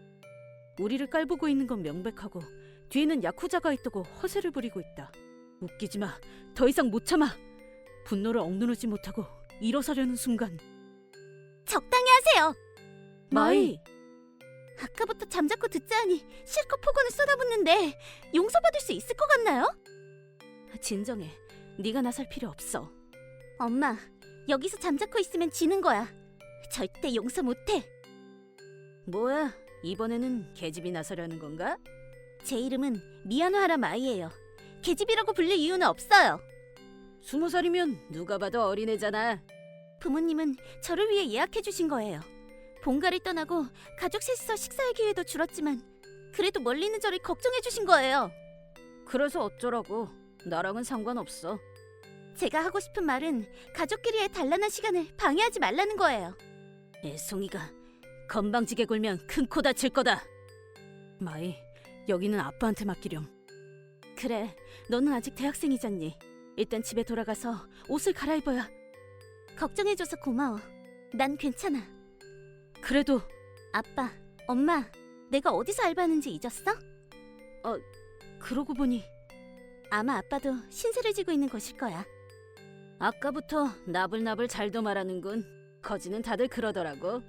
우리를 깔보고 있는 건 명백하고 뒤에는 야쿠자가 있다고 허세를 부리고 있다. 웃기지 마. 더 이상 못 참아. 분노를 억누르지 못하고 일어서려는 순간 적당히 하세요. 마이! 아까부터 잠자코 듣자하니 실컷 폭언을 쏟아붓는데 용서받을 수 있을 것 같나요? 진정해. 네가 나설 필요 없어. 엄마, 여기서 잠자코 있으면 지는 거야. 절대 용서 못해. 뭐야? 이번에는 계집이 나서려는 건가? 제 이름은 미야노하라 마이예요. 계집이라고 불릴 이유는 없어요. 20살이면 누가 봐도 어린애잖아. 부모님은 저를 위해 예약해 주신 거예요. 본가를 떠나고 가족 셋이서 식사할 기회도 줄었지만 그래도 멀리 있는 저를 걱정해 주신 거예요. 그래서 어쩌라고. 나랑은 상관없어. 제가 하고 싶은 말은 가족끼리의 단란한 시간을 방해하지 말라는 거예요. 애송이가 건방지게 굴면 큰 코 다칠 거다. 마이, 여기는 아빠한테 맡기렴. 그래, 너는 아직 대학생이잖니. 일단 집에 돌아가서 옷을 갈아입어야. 걱정해줘서 고마워. 난 괜찮아. 그래도 아빠, 엄마, 내가 어디서 알바하는지 잊었어? 그러고 보니 아마 아빠도 신세를 지고 있는 것일 거야. 아까부터 나불나불 잘도 말하는군. 거지는 다들 그러더라고.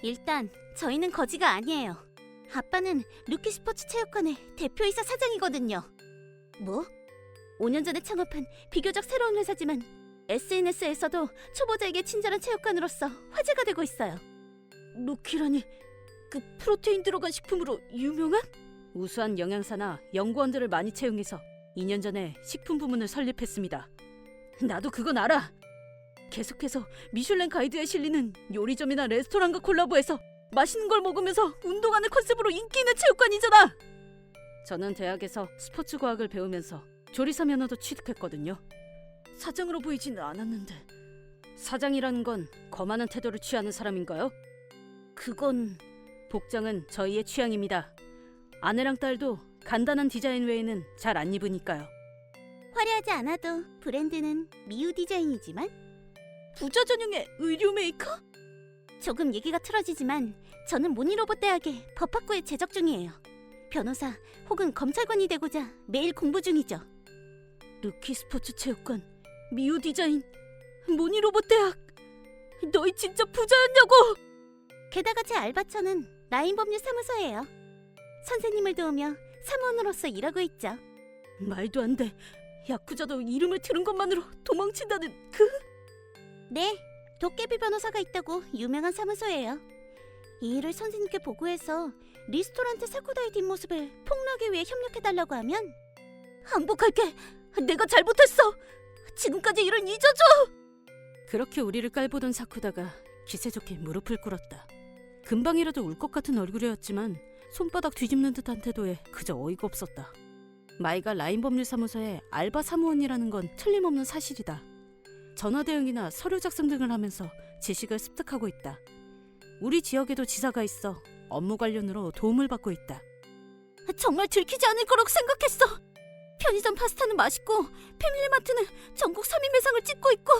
일단 저희는 거지가 아니에요. 아빠는 루키 스포츠 체육관의 대표이사 사장이거든요. 뭐? 5년 전에 창업한 비교적 새로운 회사지만 SNS에서도 초보자에게 친절한 체육관으로서 화제가 되고 있어요. 루키라니, 그 프로테인 들어간 식품으로 유명한? 우수한 영양사나 연구원들을 많이 채용해서 2년 전에 식품 부문을 설립했습니다. 나도 그건 알아. 계속해서 미슐랭 가이드에 실리는 요리점이나 레스토랑과 콜라보해서 맛있는 걸 먹으면서 운동하는 컨셉으로 인기 있는 체육관이잖아. 저는 대학에서 스포츠 과학을 배우면서 조리사 면허도 취득했거든요. 사장으로 보이지는 않았는데 사장이라는 건 거만한 태도를 취하는 사람인가요? 그건 복장은 저희의 취향입니다. 아내랑 딸도 간단한 디자인 외에는 잘 안 입으니까요. 화려하지 않아도 브랜드는 미우 디자인이지만 부자 전용의 의류 메이커? 조금 얘기가 틀어지지만 저는 모니로봇 대학의 법학부에 재적 중이에요. 변호사 혹은 검찰관이 되고자 매일 공부 중이죠. 루키 스포츠 체육관, 미우 디자인, 모니로봇 대학. 너희 진짜 부자였냐고! 게다가 제 알바처는 라인법률 사무소예요. 선생님을 도우며 사무원으로서 일하고 있죠. 말도 안 돼. 야쿠자도 이름을 들은 것만으로 도망친다는 그... 네, 도깨비 변호사가 있다고 유명한 사무소예요. 이 일을 선생님께 보고해서 리스토랑트 사쿠다의 뒷모습을 폭로하기 위해 협력해달라고 하면 항복할게. 내가 잘못했어. 지금까지 일은 잊어줘. 그렇게 우리를 깔보던 사쿠다가 기세 좋게 무릎을 꿇었다. 금방이라도 울 것 같은 얼굴이었지만 손바닥 뒤집는 듯한 태도에 그저 어이가 없었다. 마이가 라인법률사무소의 알바 사무원이라는 건 틀림없는 사실이다. 전화 대응이나 서류 작성 등을 하면서 지식을 습득하고 있다. 우리 지역에도 지사가 있어 업무 관련으로 도움을 받고 있다. 정말 들키지 않을 거라고 생각했어. 편의점 파스타는 맛있고 패밀리마트는 전국 3위 매상을 찍고 있고.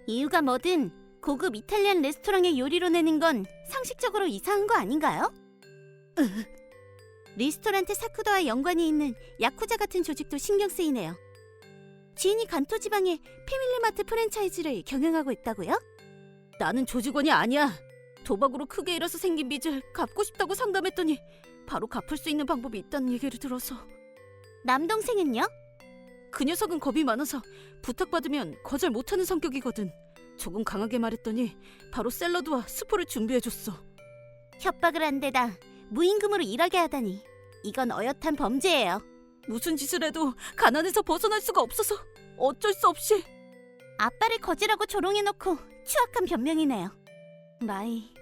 이유가 뭐든 고급 이탈리안 레스토랑의 요리로 내는 건 상식적으로 이상한 거 아닌가요? 리스토란트 사쿠다와 연관이 있는 야쿠자 같은 조직도 신경 쓰이네요. 지인이 간토 지방의 패밀리마트 프랜차이즈를 경영하고 있다고요? 나는 조직원이 아니야. 도박으로 크게 잃어서 생긴 빚을 갚고 싶다고 상담했더니 바로 갚을 수 있는 방법이 있다는 얘기를 들어서. 남동생은요? 그 녀석은 겁이 많아서 부탁받으면 거절 못하는 성격이거든. 조금 강하게 말했더니 바로 샐러드와 스프를 준비해줬어. 협박을 한 데다 무임금으로 일하게 하다니 이건 어엿한 범죄예요. 무슨 짓을 해도 가난에서 벗어날 수가 없어서 어쩔 수 없이. 아빠를 거지라고 조롱해놓고 추악한 변명이네요. 마이,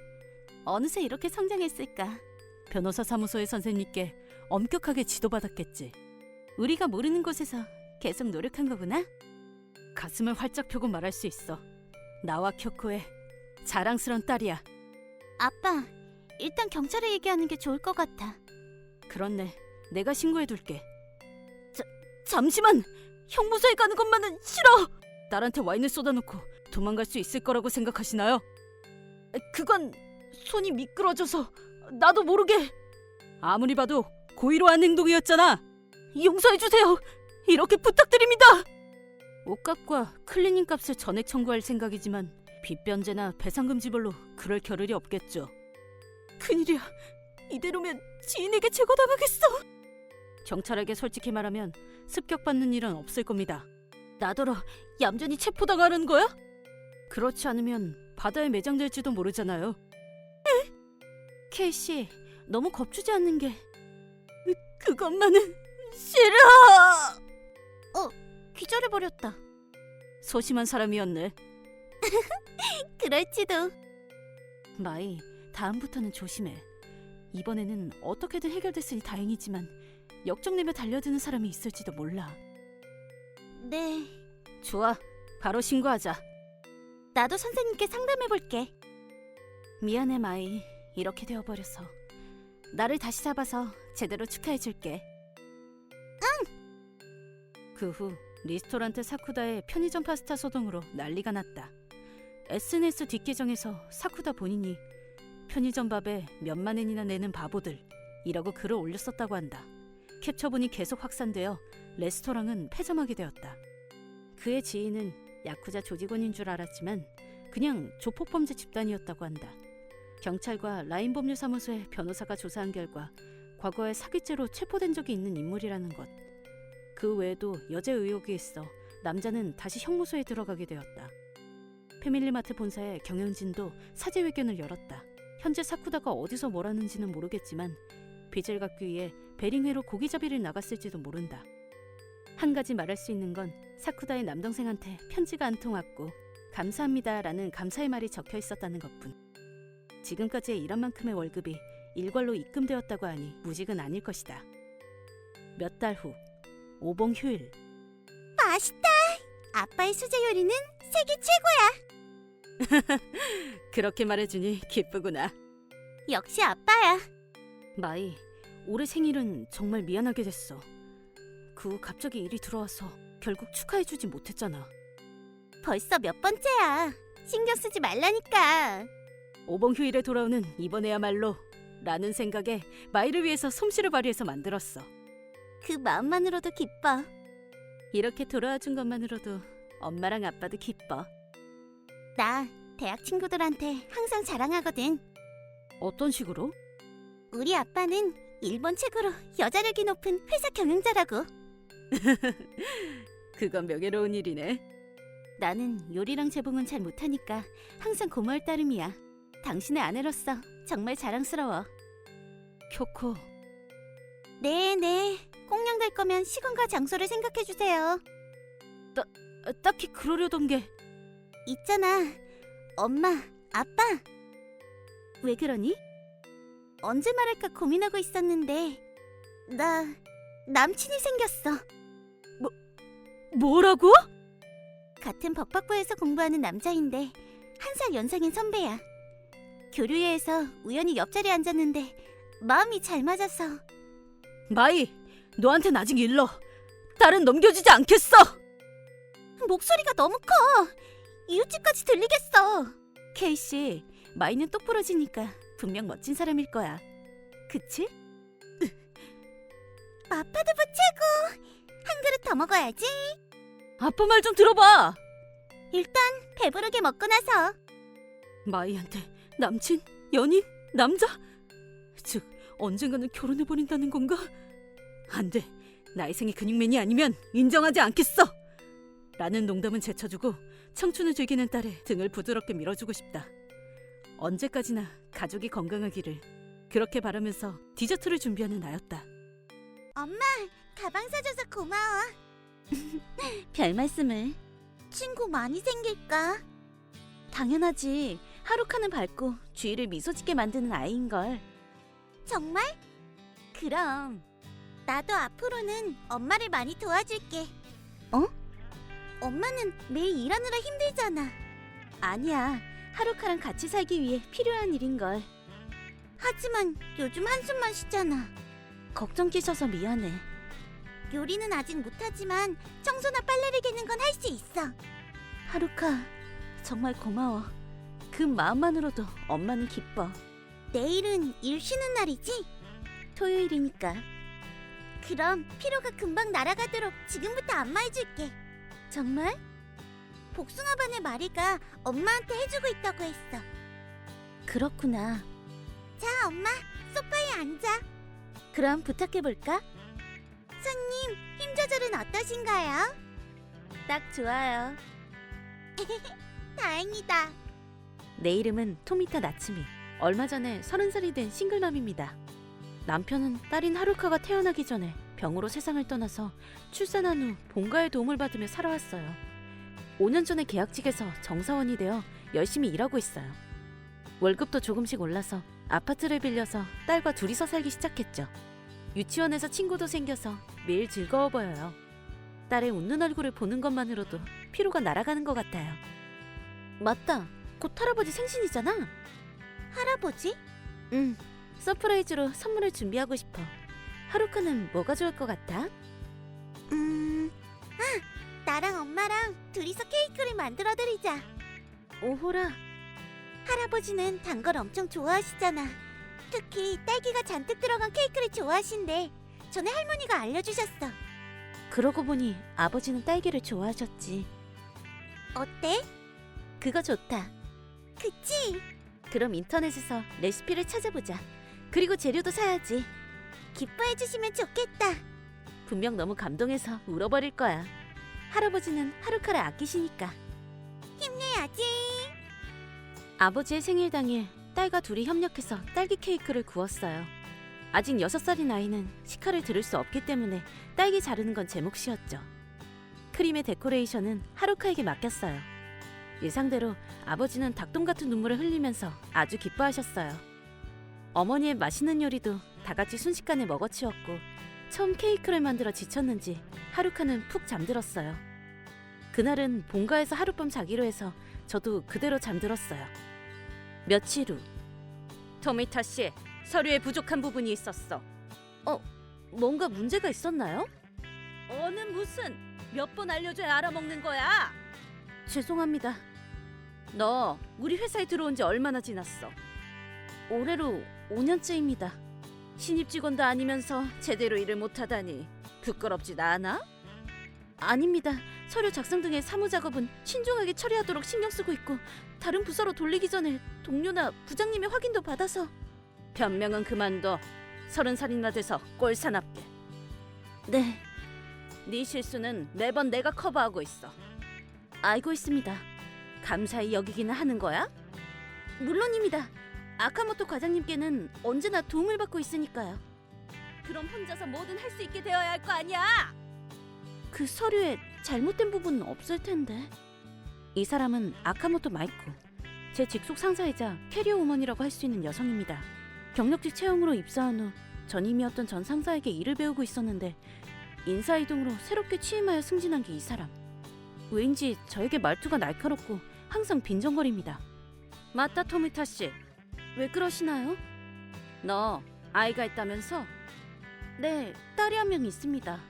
어느새 이렇게 성장했을까? 변호사 사무소의 선생님께 엄격하게 지도받았겠지. 우리가 모르는 곳에서 계속 노력한 거구나? 가슴을 활짝 펴고 말할 수 있어. 나와 쿄코의 자랑스런 딸이야. 아빠, 일단 경찰에 얘기하는 게 좋을 것 같아. 그렇네. 내가 신고해둘게. 잠시만! 형무소에 가는 것만은 싫어! 딸한테 와인을 쏟아놓고 도망갈 수 있을 거라고 생각하시나요? 그건 손이 미끄러져서 나도 모르게. 아무리 봐도 고의로한 행동이었잖아. 용서해주세요. 이렇게 부탁드립니다. 옷값과 클리닝 값을 전액 청구할 생각이지만 빚변제나 배상금 지불로 그럴 겨를이 없겠죠. 큰일이야. 이대로면 지인에게 제거당하겠어. 경찰에게 솔직히 말하면 습격받는 일은 없을 겁니다. 나더러 얌전히 체포당하는 거야? 그렇지 않으면 바다에 매장될지도 모르잖아요. 케이씨, 너무 겁주지 않는 게. 그것만은 싫어. 기절해버렸다. 소심한 사람이었네. 그럴지도. 마이, 다음부터는 조심해. 이번에는 어떻게든 해결됐으니 다행이지만 역정내며 달려드는 사람이 있을지도 몰라. 네, 좋아, 바로 신고하자. 나도 선생님께 상담해볼게. 미안해 마이, 이렇게 되어버려서. 나를 다시 잡아서 제대로 축하해줄게. 그 후 리스토란트 사쿠다의 편의점 파스타 소동으로 난리가 났다. SNS 뒷계정에서 사쿠다 본인이 편의점 밥에 몇만 엔이나 내는 바보들이라고 글을 올렸었다고 한다. 캡처본이 계속 확산되어 레스토랑은 폐점하게 되었다. 그의 지인은 야쿠자 조직원인 줄 알았지만 그냥 조폭범죄 집단이었다고 한다. 경찰과 라인법률사무소의 변호사가 조사한 결과 과거에 사기죄로 체포된 적이 있는 인물이라는 것. 그 외에도 여죄 의혹이 있어 남자는 다시 형무소에 들어가게 되었다. 패밀리마트 본사의 경영진도 사제회견을 열었다. 현재 사쿠다가 어디서 뭘 하는지는 모르겠지만 빚을 갚기 위해 베링회로 고기잡이를 나갔을지도 모른다. 한 가지 말할 수 있는 건 사쿠다의 남동생한테 편지가 한 통 왔고 감사합니다라는 감사의 말이 적혀 있었다는 것뿐. 지금까지의 일한 만큼의 월급이 일괄로 입금되었다고 하니 무직은 아닐 것이다. 몇 달 후, 오봉 휴일. 맛있다. 아빠의 수제 요리는 세계 최고야. 그렇게 말해주니 기쁘구나. 역시 아빠야. 마이, 올해 생일은 정말 미안하게 됐어. 그 후 갑자기 일이 들어와서 결국 축하해주지 못했잖아. 벌써 몇 번째야. 신경 쓰지 말라니까. 오봉 휴일에 돌아오는 이번에야말로 라는 생각에 마이를 위해서 솜씨를 발휘해서 만들었어. 그 마음만으로도 기뻐. 이렇게 돌아와준 것만으로도 엄마랑 아빠도 기뻐. 나 대학 친구들한테 항상 자랑하거든. 어떤 식으로? 우리 아빠는 일본 최고로 여자력이 높은 회사 경영자라고. 그건 명예로운 일이네. 나는 요리랑 재봉은 잘 못하니까 항상 고마울 따름이야. 당신의 아내로서 정말 자랑스러워. 쿄코, 네네. 꽁냥 될 거면 시간과 장소를 생각해주세요. 딱히 그러려던 게. 있잖아. 엄마, 아빠. 왜 그러니? 언제 말할까 고민하고 있었는데 나 남친이 생겼어. 뭐라고? 같은 법학부에서 공부하는 남자인데 1살 연상인 선배야. 교류회에서 우연히 옆자리에 앉았는데 마음이 잘 맞아서. 마이, 너한텐 아직 일러. 딸은 넘겨주지 않겠어. 목소리가 너무 커. 이웃집까지 들리겠어. 케이씨, 마이는 똑부러지니까 분명 멋진 사람일 거야. 그치? 마파두부 최고. 한 그릇 더 먹어야지. 아빠 말 좀 들어봐. 일단 배부르게 먹고 나서. 마이한테 남친, 연인, 남자? 즉 언젠가는 결혼해버린다는 건가? 안 돼. 나의 생이 근육맨이 아니면 인정하지 않겠어. 라는 농담은 제쳐주고 청춘을 즐기는 딸의 등을 부드럽게 밀어주고 싶다. 언제까지나 가족이 건강하기를 그렇게 바라면서 디저트를 준비하는 나였다. 엄마, 가방 사줘서 고마워. 별 말씀을. 친구 많이 생길까? 당연하지. 하루카는 밝고 주위를 미소 짓게 만드는 아이인걸. 정말? 그럼 나도 앞으로는 엄마를 많이 도와줄게. 어? 엄마는 매일 일하느라 힘들잖아. 아니야. 하루카랑 같이 살기 위해 필요한 일인걸. 하지만 요즘 한숨만 쉬잖아. 걱정 끼셔서 미안해. 요리는 아직 못하지만 청소나 빨래를 개는 건 할 수 있어. 하루카, 정말 고마워. 그 마음만으로도 엄마는 기뻐. 내일은 일 쉬는 날이지? 토요일이니까. 그럼 피로가 금방 날아가도록 지금부터 안마해줄게. 정말? 복숭아반의 마리가 엄마한테 해주고 있다고 했어. 그렇구나. 자, 엄마, 소파에 앉아. 그럼 부탁해볼까? 손님, 힘 조절은 어떠신가요? 딱 좋아요. 다행이다. 내 이름은 토미타 나츠미. 얼마 전에 30살이 된 싱글맘입니다. 남편은 딸인 하루카가 태어나기 전에 병으로 세상을 떠나서 출산한 후 본가의 도움을 받으며 살아왔어요. 5년 전에 계약직에서 정사원이 되어 열심히 일하고 있어요. 월급도 조금씩 올라서 아파트를 빌려서 딸과 둘이서 살기 시작했죠. 유치원에서 친구도 생겨서 매일 즐거워 보여요. 딸의 웃는 얼굴을 보는 것만으로도 피로가 날아가는 것 같아요. 맞다. 곧 할아버지 생신이잖아. 할아버지? 응. 서프라이즈로 선물을 준비하고 싶어. 하루카는 뭐가 좋을 것 같아? 나랑 엄마랑 둘이서 케이크를 만들어드리자. 오호라. 할아버지는 단 걸 엄청 좋아하시잖아. 특히 딸기가 잔뜩 들어간 케이크를 좋아하신대. 전에 할머니가 알려주셨어. 그러고 보니 아버지는 딸기를 좋아하셨지. 어때? 그거 좋다. 그치? 그럼 인터넷에서 레시피를 찾아보자. 그리고 재료도 사야지. 기뻐해주시면 좋겠다. 분명 너무 감동해서 울어버릴 거야. 할아버지는 하루카를 아끼시니까. 힘내야지. 아버지의 생일 당일 딸과 둘이 협력해서 딸기 케이크를 구웠어요. 아직 6살인 아이는 시카를 들을 수 없기 때문에 딸기 자르는 건 제 몫이었죠. 크림의 데코레이션은 하루카에게 맡겼어요. 예상대로 아버지는 닭똥 같은 눈물을 흘리면서 아주 기뻐하셨어요. 어머니의 맛있는 요리도 다 같이 순식간에 먹어치웠고 처음 케이크를 만들어 지쳤는지 하루카는 푹 잠들었어요. 그날은 본가에서 하룻밤 자기로 해서 저도 그대로 잠들었어요. 며칠 후 토미타 씨, 서류에 부족한 부분이 있었어. 뭔가 문제가 있었나요? 어는 무슨 몇 번 알려줘야 알아먹는 거야? 죄송합니다. 너 우리 회사에 들어온 지 얼마나 지났어? 올해로 5년째입니다. 신입 직원도 아니면서 제대로 일을 못하다니 부끄럽지 않아? 아닙니다. 서류 작성 등의 사무 작업은 신중하게 처리하도록 신경 쓰고 있고 다른 부서로 돌리기 전에 동료나 부장님의 확인도 받아서. 변명은 그만둬. 30살이나 돼서 꼴 사납게. 네. 네 실수는 매번 내가 커버하고 있어. 알고 있습니다. 감사히 여기기는 하는 거야? 물론입니다. 아카모토 과장님께는 언제나 도움을 받고 있으니까요. 그럼 혼자서 뭐든 할 수 있게 되어야 할 거 아니야? 그 서류에 잘못된 부분은 없을 텐데. 이 사람은 아카모토 마이코. 제 직속 상사이자 캐리어 우먼이라고 할 수 있는 여성입니다. 경력직 채용으로 입사한 후 전임이었던 전 상사에게 일을 배우고 있었는데 인사이동으로 새롭게 취임하여 승진한 게 이 사람. 왜인지 저에게 말투가 날카롭고 항상 빈정거립니다. 맞다, 토미타 씨. 왜 그러시나요? 너 아이가 있다면서? 네, 딸이 한 명 있습니다.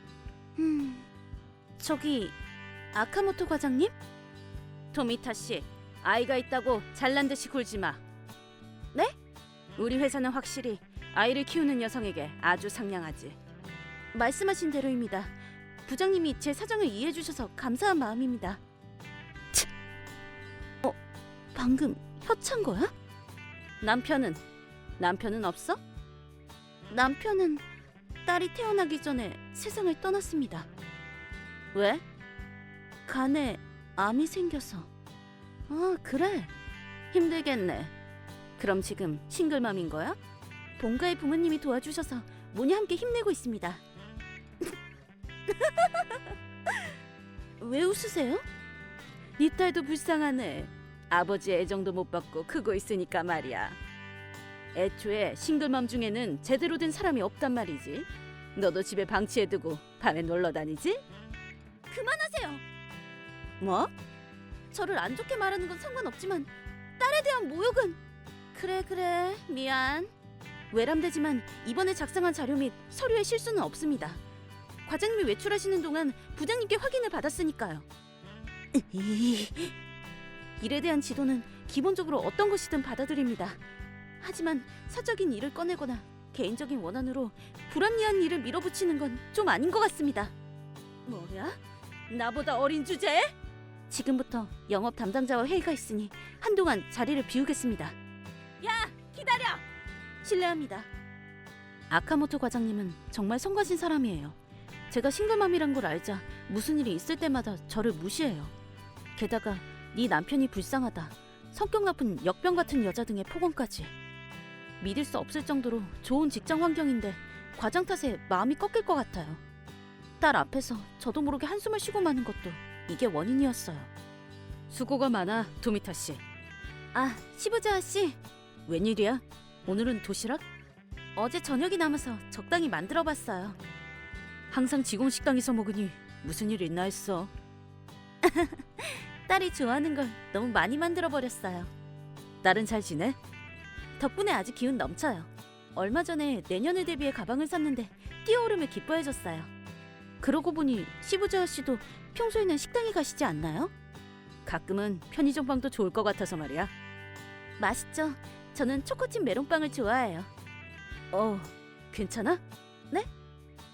저기 아카모토 과장님? 토미타 씨, 아이가 있다고 잘난 듯이 굴지 마. 네? 우리 회사는 확실히 아이를 키우는 여성에게 아주 상냥하지. 말씀하신 대로입니다. 부장님이 제 사정을 이해해 주셔서 감사한 마음입니다. 치. 방금 혀찬 거야? 남편은 없어? 남편은 딸이 태어나기 전에 세상을 떠났습니다. 왜? 간에 암이 생겨서. 아, 그래. 힘들겠네. 그럼 지금 싱글맘인 거야? 본가의 부모님이 도와주셔서 모녀 함께 힘내고 있습니다. 왜 웃으세요? 네 딸도 불쌍하네. 아버지의 애정도 못 받고 크고 있으니까 말이야. 애초에 싱글맘 중에는 제대로 된 사람이 없단 말이지. 너도 집에 방치해두고 밤에 놀러 다니지? 그만하세요. 뭐? 저를 안 좋게 말하는 건 상관없지만 딸에 대한 모욕은... 그래, 미안. 외람되지만 이번에 작성한 자료 및 서류의 실수는 없습니다. 과장님이 외출하시는 동안 부장님께 확인을 받았으니까요. 일에 대한 지도는 기본적으로 어떤 것이든 받아들입니다. 하지만 사적인 일을 꺼내거나 개인적인 원한으로 불합리한 일을 밀어붙이는 건 좀 아닌 것 같습니다. 뭐야? 나보다 어린 주제에? 지금부터 영업 담당자와 회의가 있으니 한동안 자리를 비우겠습니다. 야, 기다려! 실례합니다. 아카모토 과장님은 정말 성가신 사람이에요. 제가 싱글맘이란 걸 알자 무슨 일이 있을 때마다 저를 무시해요. 게다가 네 남편이 불쌍하다, 성격 나쁜 역병 같은 여자 등의 폭언까지. 믿을 수 없을 정도로 좋은 직장 환경인데 과장 탓에 마음이 꺾일 것 같아요. 딸 앞에서 저도 모르게 한숨을 쉬고 마는 것도 이게 원인이었어요. 수고가 많아, 토미타 씨. 아, 시부자와 씨. 웬일이야? 오늘은 도시락? 어제 저녁이 남아서 적당히 만들어봤어요. 항상 직원 식당에서 먹으니 무슨 일 있나 했어. 딸이 좋아하는 걸 너무 많이 만들어버렸어요. 딸은 잘 지내? 덕분에 아주 기운 넘쳐요. 얼마 전에 내년을 대비해 가방을 샀는데 뛰어오르며 기뻐해줬어요. 그러고 보니 시부자 씨도 평소에는 식당에 가시지 않나요? 가끔은 편의점 빵도 좋을 것 같아서 말이야. 맛있죠? 저는 초코칩 메론빵을 좋아해요. 괜찮아? 네?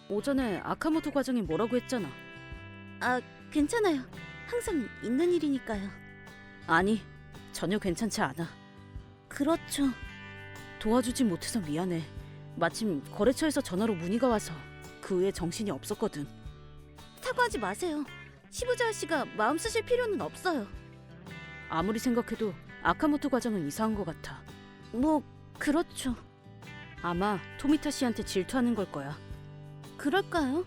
오전에 아카모토 과장이 뭐라고 했잖아. 아, 괜찮아요. 항상 있는 일이니까요. 아니, 전혀 괜찮지 않아. 그렇죠. 도와주지 못해서 미안해. 마침 거래처에서 전화로 문의가 와서 그 후에 정신이 없었거든. 사과하지 마세요. 시부자 씨가 마음 쓰실 필요는 없어요. 아무리 생각해도 아카모토 과장은 이상한 것 같아. 뭐, 그렇죠. 아마 토미타 씨한테 질투하는 걸 거야. 그럴까요?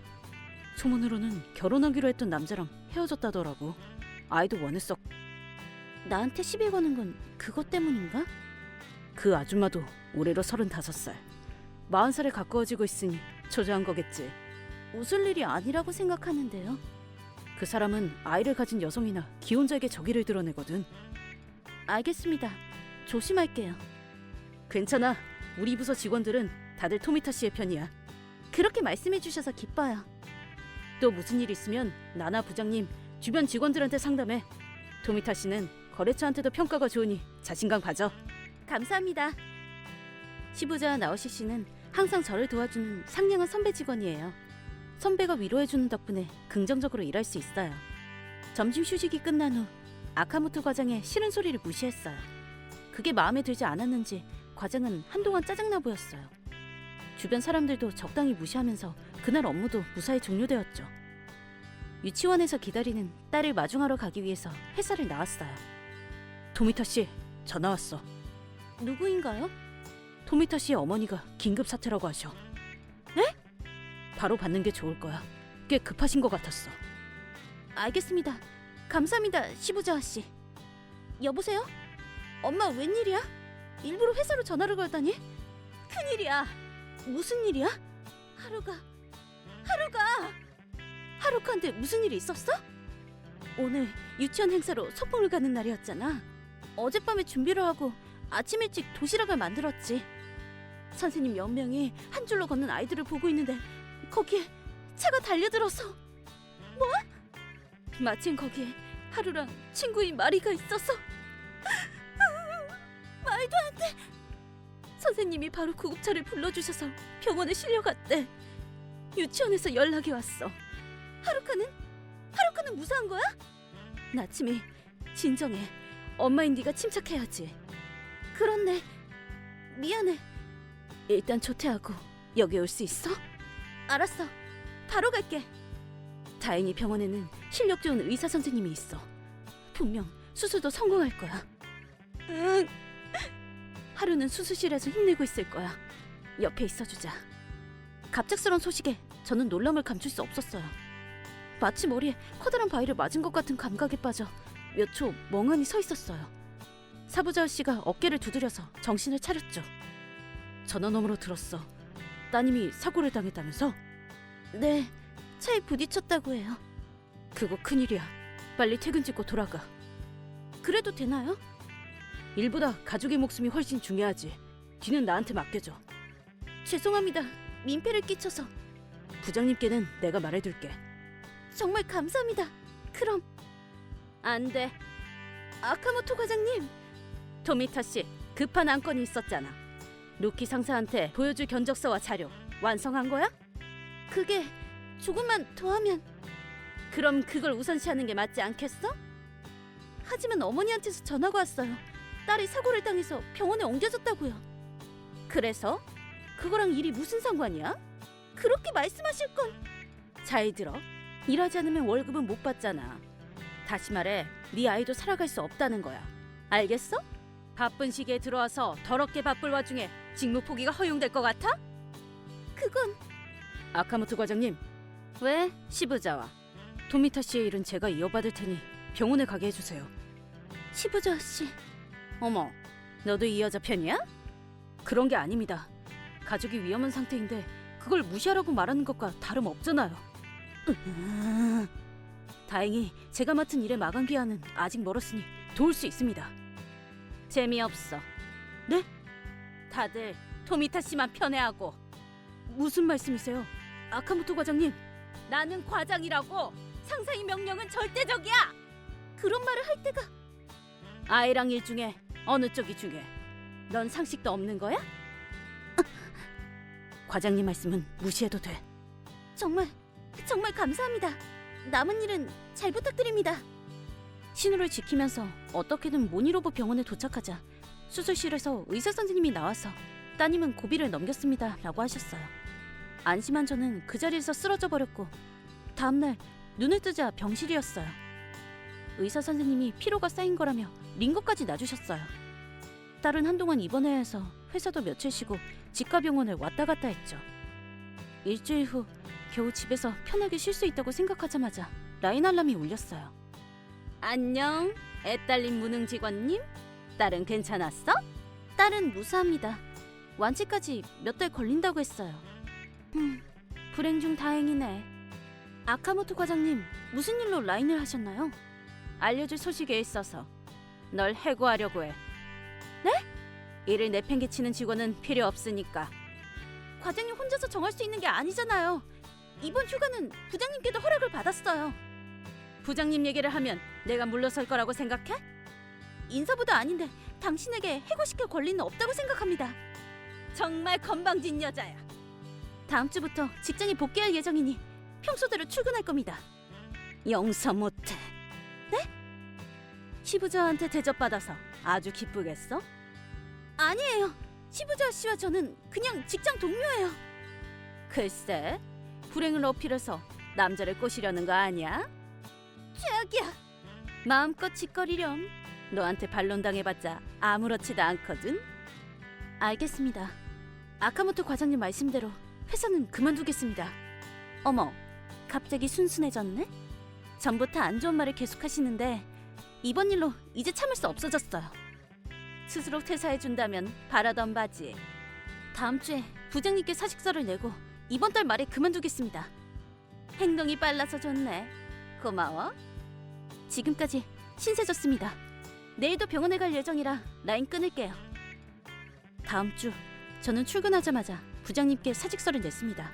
소문으로는 결혼하기로 했던 남자랑 헤어졌다더라고. 아이도 원했어. 나한테 시비 거는 건 그것 때문인가? 그 아줌마도 올해로 35살. 40살에 가까워지고 있으니 초조한 거겠지. 웃을 일이 아니라고 생각하는데요. 그 사람은 아이를 가진 여성이나 기혼자에게 저기를 드러내거든. 알겠습니다. 조심할게요. 괜찮아. 우리 부서 직원들은 다들 토미타 씨의 편이야. 그렇게 말씀해 주셔서 기뻐요. 또 무슨 일 있으면 나나 부장님, 주변 직원들한테 상담해. 토미타 씨는 거래처한테도 평가가 좋으니 자신감 가져. 감사합니다. 시부자 나오시 씨는 항상 저를 도와주는 상냥한 선배 직원이에요. 선배가 위로해주는 덕분에 긍정적으로 일할 수 있어요. 점심 휴식이 끝난 후 아카모토 과장의 싫은 소리를 무시했어요. 그게 마음에 들지 않았는지 과장은 한동안 짜증나 보였어요. 주변 사람들도 적당히 무시하면서 그날 업무도 무사히 종료되었죠. 유치원에서 기다리는 딸을 마중하러 가기 위해서 회사를 나왔어요. 토미타 씨, 전화 왔어. 누구인가요? 토미타 씨의 어머니가 긴급 사퇴라고 하셔. 네? 바로 받는 게 좋을 거야. 꽤 급하신 것 같았어. 알겠습니다. 감사합니다, 시부자와 씨. 여보세요? 엄마 웬일이야? 일부러 회사로 전화를 걸다니? 큰일이야. 무슨 일이야? 하루카한테 무슨 일이 있었어? 오늘 유치원 행사로 소풍을 가는 날이었잖아. 어젯밤에 준비를 하고 아침 일찍 도시락을 만들었지. 선생님 몇 명이 한 줄로 걷는 아이들을 보고 있는데 거기에 차가 달려들어서. 뭐? 마침 거기에 하루랑 친구인 마리가 있어서. 말도 안 돼. 선생님이 바로 구급차를 불러주셔서 병원에 실려갔대. 유치원에서 연락이 왔어. 하루카는 무사한 거야? 나침이 진정해. 엄마인 네가 침착해야지. 그렇네. 미안해. 일단 조퇴하고 여기 올 수 있어? 알았어. 바로 갈게. 다행히 병원에는 실력 좋은 의사 선생님이 있어. 분명 수술도 성공할 거야. 응. 하루는 수술실에서 힘내고 있을 거야. 옆에 있어주자. 갑작스런 소식에 저는 놀람을 감출 수 없었어요. 마치 머리에 커다란 바위를 맞은 것 같은 감각에 빠져 몇 초 멍하니 서 있었어요. 사부자 씨가 어깨를 두드려서 정신을 차렸죠. 전화너머로 들었어. 따님이 사고를 당했다면서? 네, 차에 부딪혔다고 해요. 그거 큰일이야. 빨리 퇴근 찍고 돌아가. 그래도 되나요? 일보다 가족의 목숨이 훨씬 중요하지. 뒤는 나한테 맡겨줘. 죄송합니다. 민폐를 끼쳐서. 부장님께는 내가 말해둘게. 정말 감사합니다. 그럼. 안 돼. 아카모토 과장님. 토미타 씨, 급한 안건이 있었잖아. 루키 상사한테 보여줄 견적서와 자료 완성한 거야? 그게 조금만 더 하면. 그럼 그걸 우선시하는 게 맞지 않겠어? 하지만 어머니한테서 전화가 왔어요. 딸이 사고를 당해서 병원에 옮겨졌다고요. 그래서? 그거랑 일이 무슨 상관이야? 그렇게 말씀하실 건. 잘 들어. 일하지 않으면 월급은 못 받잖아. 다시 말해, 네 아이도 살아갈 수 없다는 거야. 알겠어? 바쁜 시기에 들어와서 더럽게 바쁠 와중에 직무 포기가 허용될 것 같아? 그건. 아카모토 과장님. 왜? 시부자와 토미타 씨의 일은 제가 이어받을 테니 병원에 가게 해주세요. 시부자 씨. 어머, 너도 이 여자 편이야? 그런 게 아닙니다. 가족이 위험한 상태인데 그걸 무시하라고 말하는 것과 다름없잖아요. 다행히 제가 맡은 일의 마감 기한은 아직 멀었으니 도울 수 있습니다. 재미없어. 네? 다들 토미타 씨만 편애하고. 무슨 말씀이세요? 아카모토 과장님. 나는 과장이라고. 상사의 명령은 절대적이야. 그런 말을 할 때가. 아이랑 일 중에 어느 쪽이 중요해? 넌 상식도 없는 거야? 과장님 말씀은 무시해도 돼. 정말 감사합니다. 남은 일은 잘 부탁드립니다. 신호를 지키면서 어떻게든 모니로버 병원에 도착하자 수술실에서 의사 선생님이 나와서 따님은 고비를 넘겼습니다 라고 하셨어요. 안심한 저는 그 자리에서 쓰러져 버렸고 다음날 눈을 뜨자 병실이었어요. 의사 선생님이 피로가 쌓인 거라며 링거까지 놔주셨어요. 딸은 한동안 입원해야 해서 회사도 며칠 쉬고 직가병원을 왔다 갔다 했죠. 일주일 후 겨우 집에서 편하게 쉴 수 있다고 생각하자마자 라인 알람이 울렸어요. 안녕, 애딸린 무능 직원님. 딸은 괜찮았어? 딸은 무사합니다. 완치까지 몇 달 걸린다고 했어요. 불행 중 다행이네. 아카모토 과장님, 무슨 일로 라인을 하셨나요? 알려줄 소식이 있어서 널 해고하려고 해. 네? 일을 내팽개치는 직원은 필요 없으니까. 과장님 혼자서 정할 수 있는 게 아니잖아요. 이번 휴가는 부장님께도 허락을 받았어요. 부장님 얘기를 하면 내가 물러설 거라고 생각해? 인사보다 아닌데 당신에게 해고시킬 권리는 없다고 생각합니다. 정말 건방진 여자야. 다음 주부터 직장에 복귀할 예정이니 평소대로 출근할 겁니다. 용서 못해. 네? 시부자한테 대접받아서 아주 기쁘겠어? 아니에요. 시부자 씨와 저는 그냥 직장 동료예요. 글쎄, 불행을 어필해서 남자를 꼬시려는 거 아니야? 최악이야. 마음껏 짓거리렴. 너한테 반론당해봤자 아무렇지도 않거든. 알겠습니다. 아카모토 과장님 말씀대로 회사는 그만두겠습니다. 어머, 갑자기 순순해졌네? 전부터 안 좋은 말을 계속하시는데 이번 일로 이제 참을 수 없어졌어요. 스스로 퇴사해준다면 바라던 바지. 다음 주에 부장님께 사직서를 내고 이번 달 말에 그만두겠습니다. 행동이 빨라서 좋네. 고마워. 지금까지 신세졌습니다. 내일도 병원에 갈 예정이라 라인 끊을게요. 다음 주 저는 출근하자마자 부장님께 사직서를 냈습니다.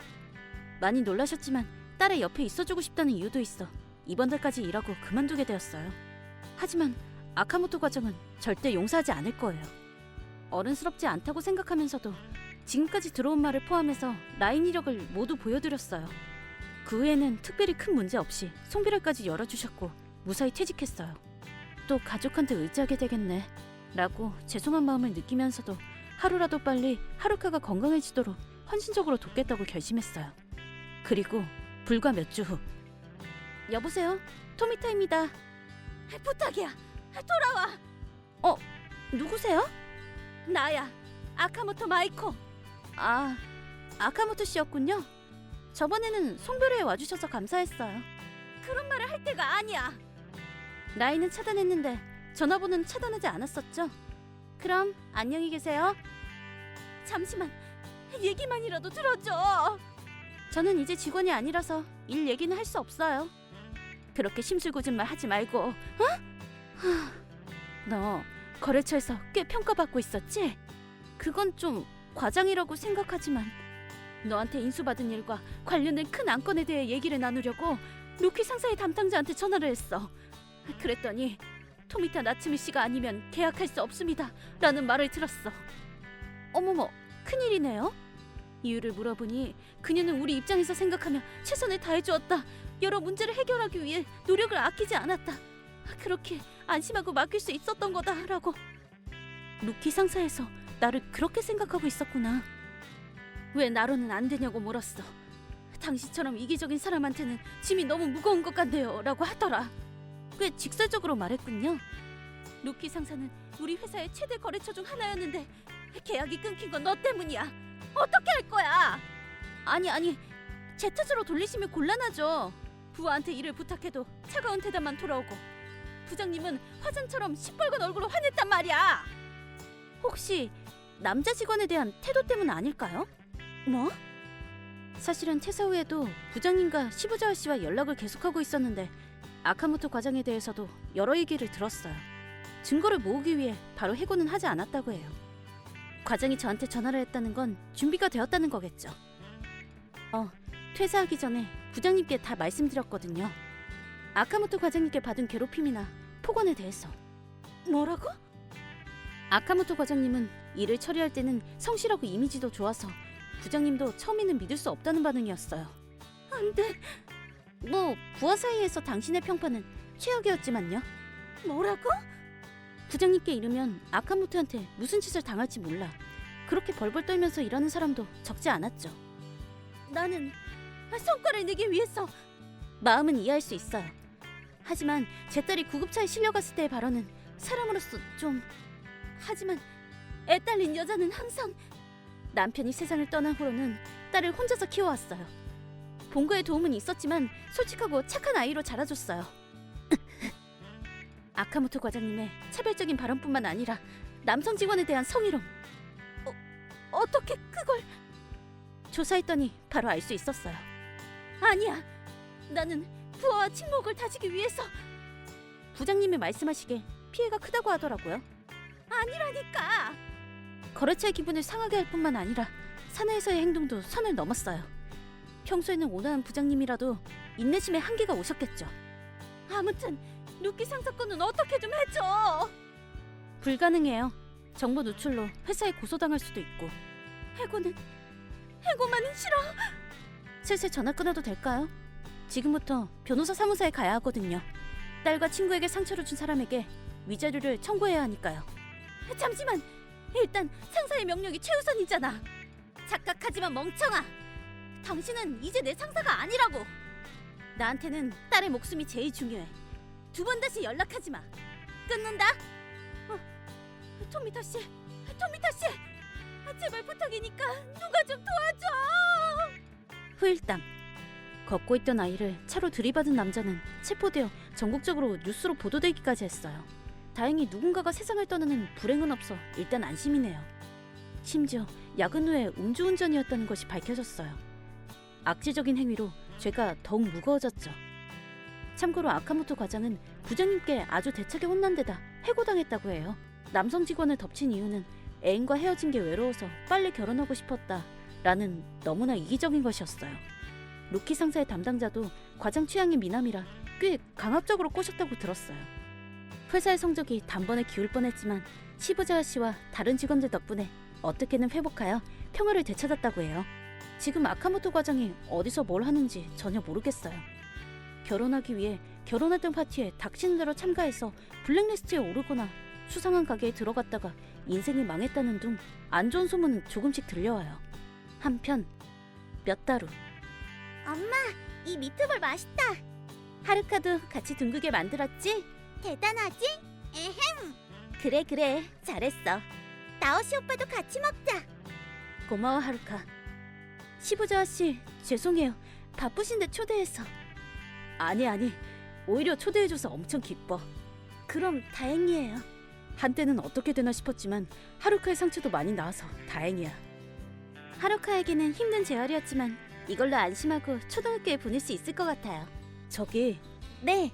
많이 놀라셨지만 딸의 옆에 있어주고 싶다는 이유도 있어 이번 달까지 일하고 그만두게 되었어요. 하지만 아카모토 과정은 절대 용서하지 않을 거예요. 어른스럽지 않다고 생각하면서도 지금까지 들어온 말을 포함해서 라인 이력을 모두 보여드렸어요. 그 후에는 특별히 큰 문제 없이 송별회까지 열어주셨고 무사히 퇴직했어요. 또 가족한테 의지하게 되겠네 라고 죄송한 마음을 느끼면서도 하루라도 빨리 하루카가 건강해지도록 헌신적으로 돕겠다고 결심했어요. 그리고 불과 몇 주 후. 여보세요? 토미타입니다. 부탁이야. 돌아와. 누구세요? 나야. 아카모토 마이코. 아, 아카모토 씨였군요. 저번에는 송별회에 와주셔서 감사했어요. 그런 말을 할 때가 아니야. 라인은 차단했는데 전화번호는 차단하지 않았었죠? 그럼 안녕히 계세요. 잠시만, 얘기만이라도 들어줘. 저는 이제 직원이 아니라서 일 얘기는 할 수 없어요. 그렇게 심술궂은 말 하지 말고, 어? 너 거래처에서 꽤 평가받고 있었지? 그건 좀 과장이라고 생각하지만 너한테 인수받은 일과 관련된 큰 안건에 대해 얘기를 나누려고 루키 상사의 담당자한테 전화를 했어. 그랬더니 토미타 나츠미 씨가 아니면 계약할 수 없습니다 라는 말을 들었어. 어머머, 큰일이네요. 이유를 물어보니 그녀는 우리 입장에서 생각하며 최선을 다해주었다. 여러 문제를 해결하기 위해 노력을 아끼지 않았다. 그렇게 안심하고 맡길 수 있었던 거다라고. 루키 상사에서 나를 그렇게 생각하고 있었구나. 왜 나로는 안 되냐고 물었어. 당신처럼 이기적인 사람한테는 짐이 너무 무거운 것 같네요 라고 하더라. 꽤 직설적으로 말했군요. 루키 상사는 우리 회사의 최대 거래처 중 하나였는데 계약이 끊긴 건 너 때문이야. 어떻게 할 거야? 아니 제 뜻으로 돌리시면 곤란하죠. 부하한테 일을 부탁해도 차가운 대답만 돌아오고 부장님은 화장처럼 시뻘건 얼굴로 화냈단 말이야. 혹시 남자 직원에 대한 태도 때문 아닐까요? 뭐? 사실은 퇴사 후에도 부장님과 시부자와 씨와 연락을 계속하고 있었는데 아카모토 과장에 대해서도 여러 얘기를 들었어요. 증거를 모으기 위해 바로 해고는 하지 않았다고 해요. 과장이 저한테 전화를 했다는 건 준비가 되었다는 거겠죠. 퇴사하기 전에 부장님께 다 말씀드렸거든요. 아카모토 과장님께 받은 괴롭힘이나 폭언에 대해서. 뭐라고? 아카모토 과장님은 일을 처리할 때는 성실하고 이미지도 좋아서 부장님도 처음에는 믿을 수 없다는 반응이었어요. 안 돼. 뭐 부하 사이에서 당신의 평판은 최악이었지만요. 뭐라고? 부장님께 이르면 아카모토한테 무슨 짓을 당할지 몰라. 그렇게 벌벌 떨면서 일하는 사람도 적지 않았죠. 나는 성과를 내기 위해서. 마음은 이해할 수 있어요. 하지만 제 딸이 구급차에 실려갔을 때의 발언은 사람으로서 좀... 하지만 애 딸린 여자는 항상... 남편이 세상을 떠난 후로는 딸을 혼자서 키워왔어요. 본거의 도움은 있었지만 솔직하고 착한 아이로 자라줬어요. 아카모토 과장님의 차별적인 발언뿐만 아니라 남성 직원에 대한 성희롱. 어떻게 그걸... 조사했더니 바로 알 수 있었어요. 아니야. 나는 부하와 친목을 다지기 위해서... 부장님이 말씀하시기에 피해가 크다고 하더라고요. 아니라니까. 거래처의 기분을 상하게 할 뿐만 아니라 사내에서의 행동도 선을 넘었어요. 평소에는 온화한 부장님이라도 인내심의 한계가 오셨겠죠. 아무튼 루키 상사건은 어떻게 좀 해줘. 불가능해요. 정보 누출로 회사에 고소당할 수도 있고. 해고만은 싫어. 슬슬 전화 끊어도 될까요? 지금부터 변호사 사무소에 가야 하거든요. 딸과 친구에게 상처를 준 사람에게 위자료를 청구해야 하니까요. 잠시만. 일단 상사의 명령이 최우선이잖아. 착각하지만 멍청아. 당신은 이제 내 상사가 아니라고. 나한테는 딸의 목숨이 제일 중요해. 2번 다시 연락하지 마. 끊는다. 토미타 씨, 제발 부탁이니까 누가 좀 도와줘. 후일담. 걷고 있던 아이를 차로 들이받은 남자는 체포되어 전국적으로 뉴스로 보도되기까지 했어요. 다행히 누군가가 세상을 떠나는 불행은 없어 일단 안심이네요. 심지어 야근 후에 음주운전이었다는 것이 밝혀졌어요. 악질적인 행위로 죄가 더욱 무거워졌죠. 참고로 아카모토 과장은 부장님께 아주 대차게 혼난 데다 해고당했다고 해요. 남성 직원을 덮친 이유는 애인과 헤어진 게 외로워서 빨리 결혼하고 싶었다라는 너무나 이기적인 것이었어요. 루키 상사의 담당자도 과장 취향이 미남이라 꽤 강압적으로 꼬셨다고 들었어요. 회사의 성적이 단번에 기울 뻔했지만 시부자와 씨와 다른 직원들 덕분에 어떻게든 회복하여 평화를 되찾았다고 해요. 지금 아카모토 과장이 어디서 뭘 하는지 전혀 모르겠어요. 결혼하기 위해 결혼했던 파티에 닥치는 대로 참가해서 블랙리스트에 오르거나 수상한 가게에 들어갔다가 인생이 망했다는 둥 안 좋은 소문은 조금씩 들려와요. 한편 몇 달 후, 엄마, 이 미트볼 맛있다. 하루카도 같이 둥글게 만들었지? 대단하지? 에헴. 그래, 잘했어. 나오시 오빠도 같이 먹자. 고마워 하루카. 시부자와 씨, 죄송해요. 바쁘신데 초대해서. 아니, 오히려 초대해줘서 엄청 기뻐. 그럼 다행이에요. 한때는 어떻게 되나 싶었지만 하루카의 상처도 많이 나아서 다행이야. 하루카에게는 힘든 재활이었지만 이걸로 안심하고 초등학교에 보낼 수 있을 것 같아요. 저기, 네,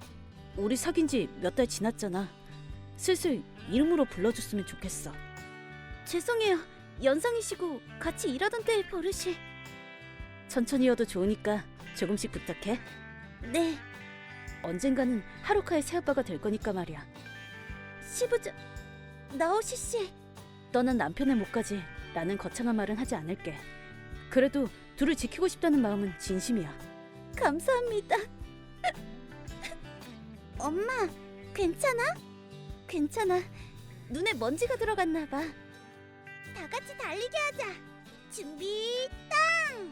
우리 사귄 지 몇 달 지났잖아. 슬슬 이름으로 불러줬으면 좋겠어. 죄송해요. 연상이시고 같이 일하던 때의 버릇이. 천천히여도 좋으니까 조금씩 부탁해. 네, 언젠가는 하루카의 새아빠가 될 거니까 말이야. 시부자, 나오시 씨. 떠난 남편의 몫까지 라는 거창한 말은 하지 않을게. 그래도 둘을 지키고 싶다는 마음은 진심이야. 감사합니다. 엄마, 괜찮아? 괜찮아. 눈에 먼지가 들어갔나 봐. 다 같이 달리기 하자. 준비, 땅!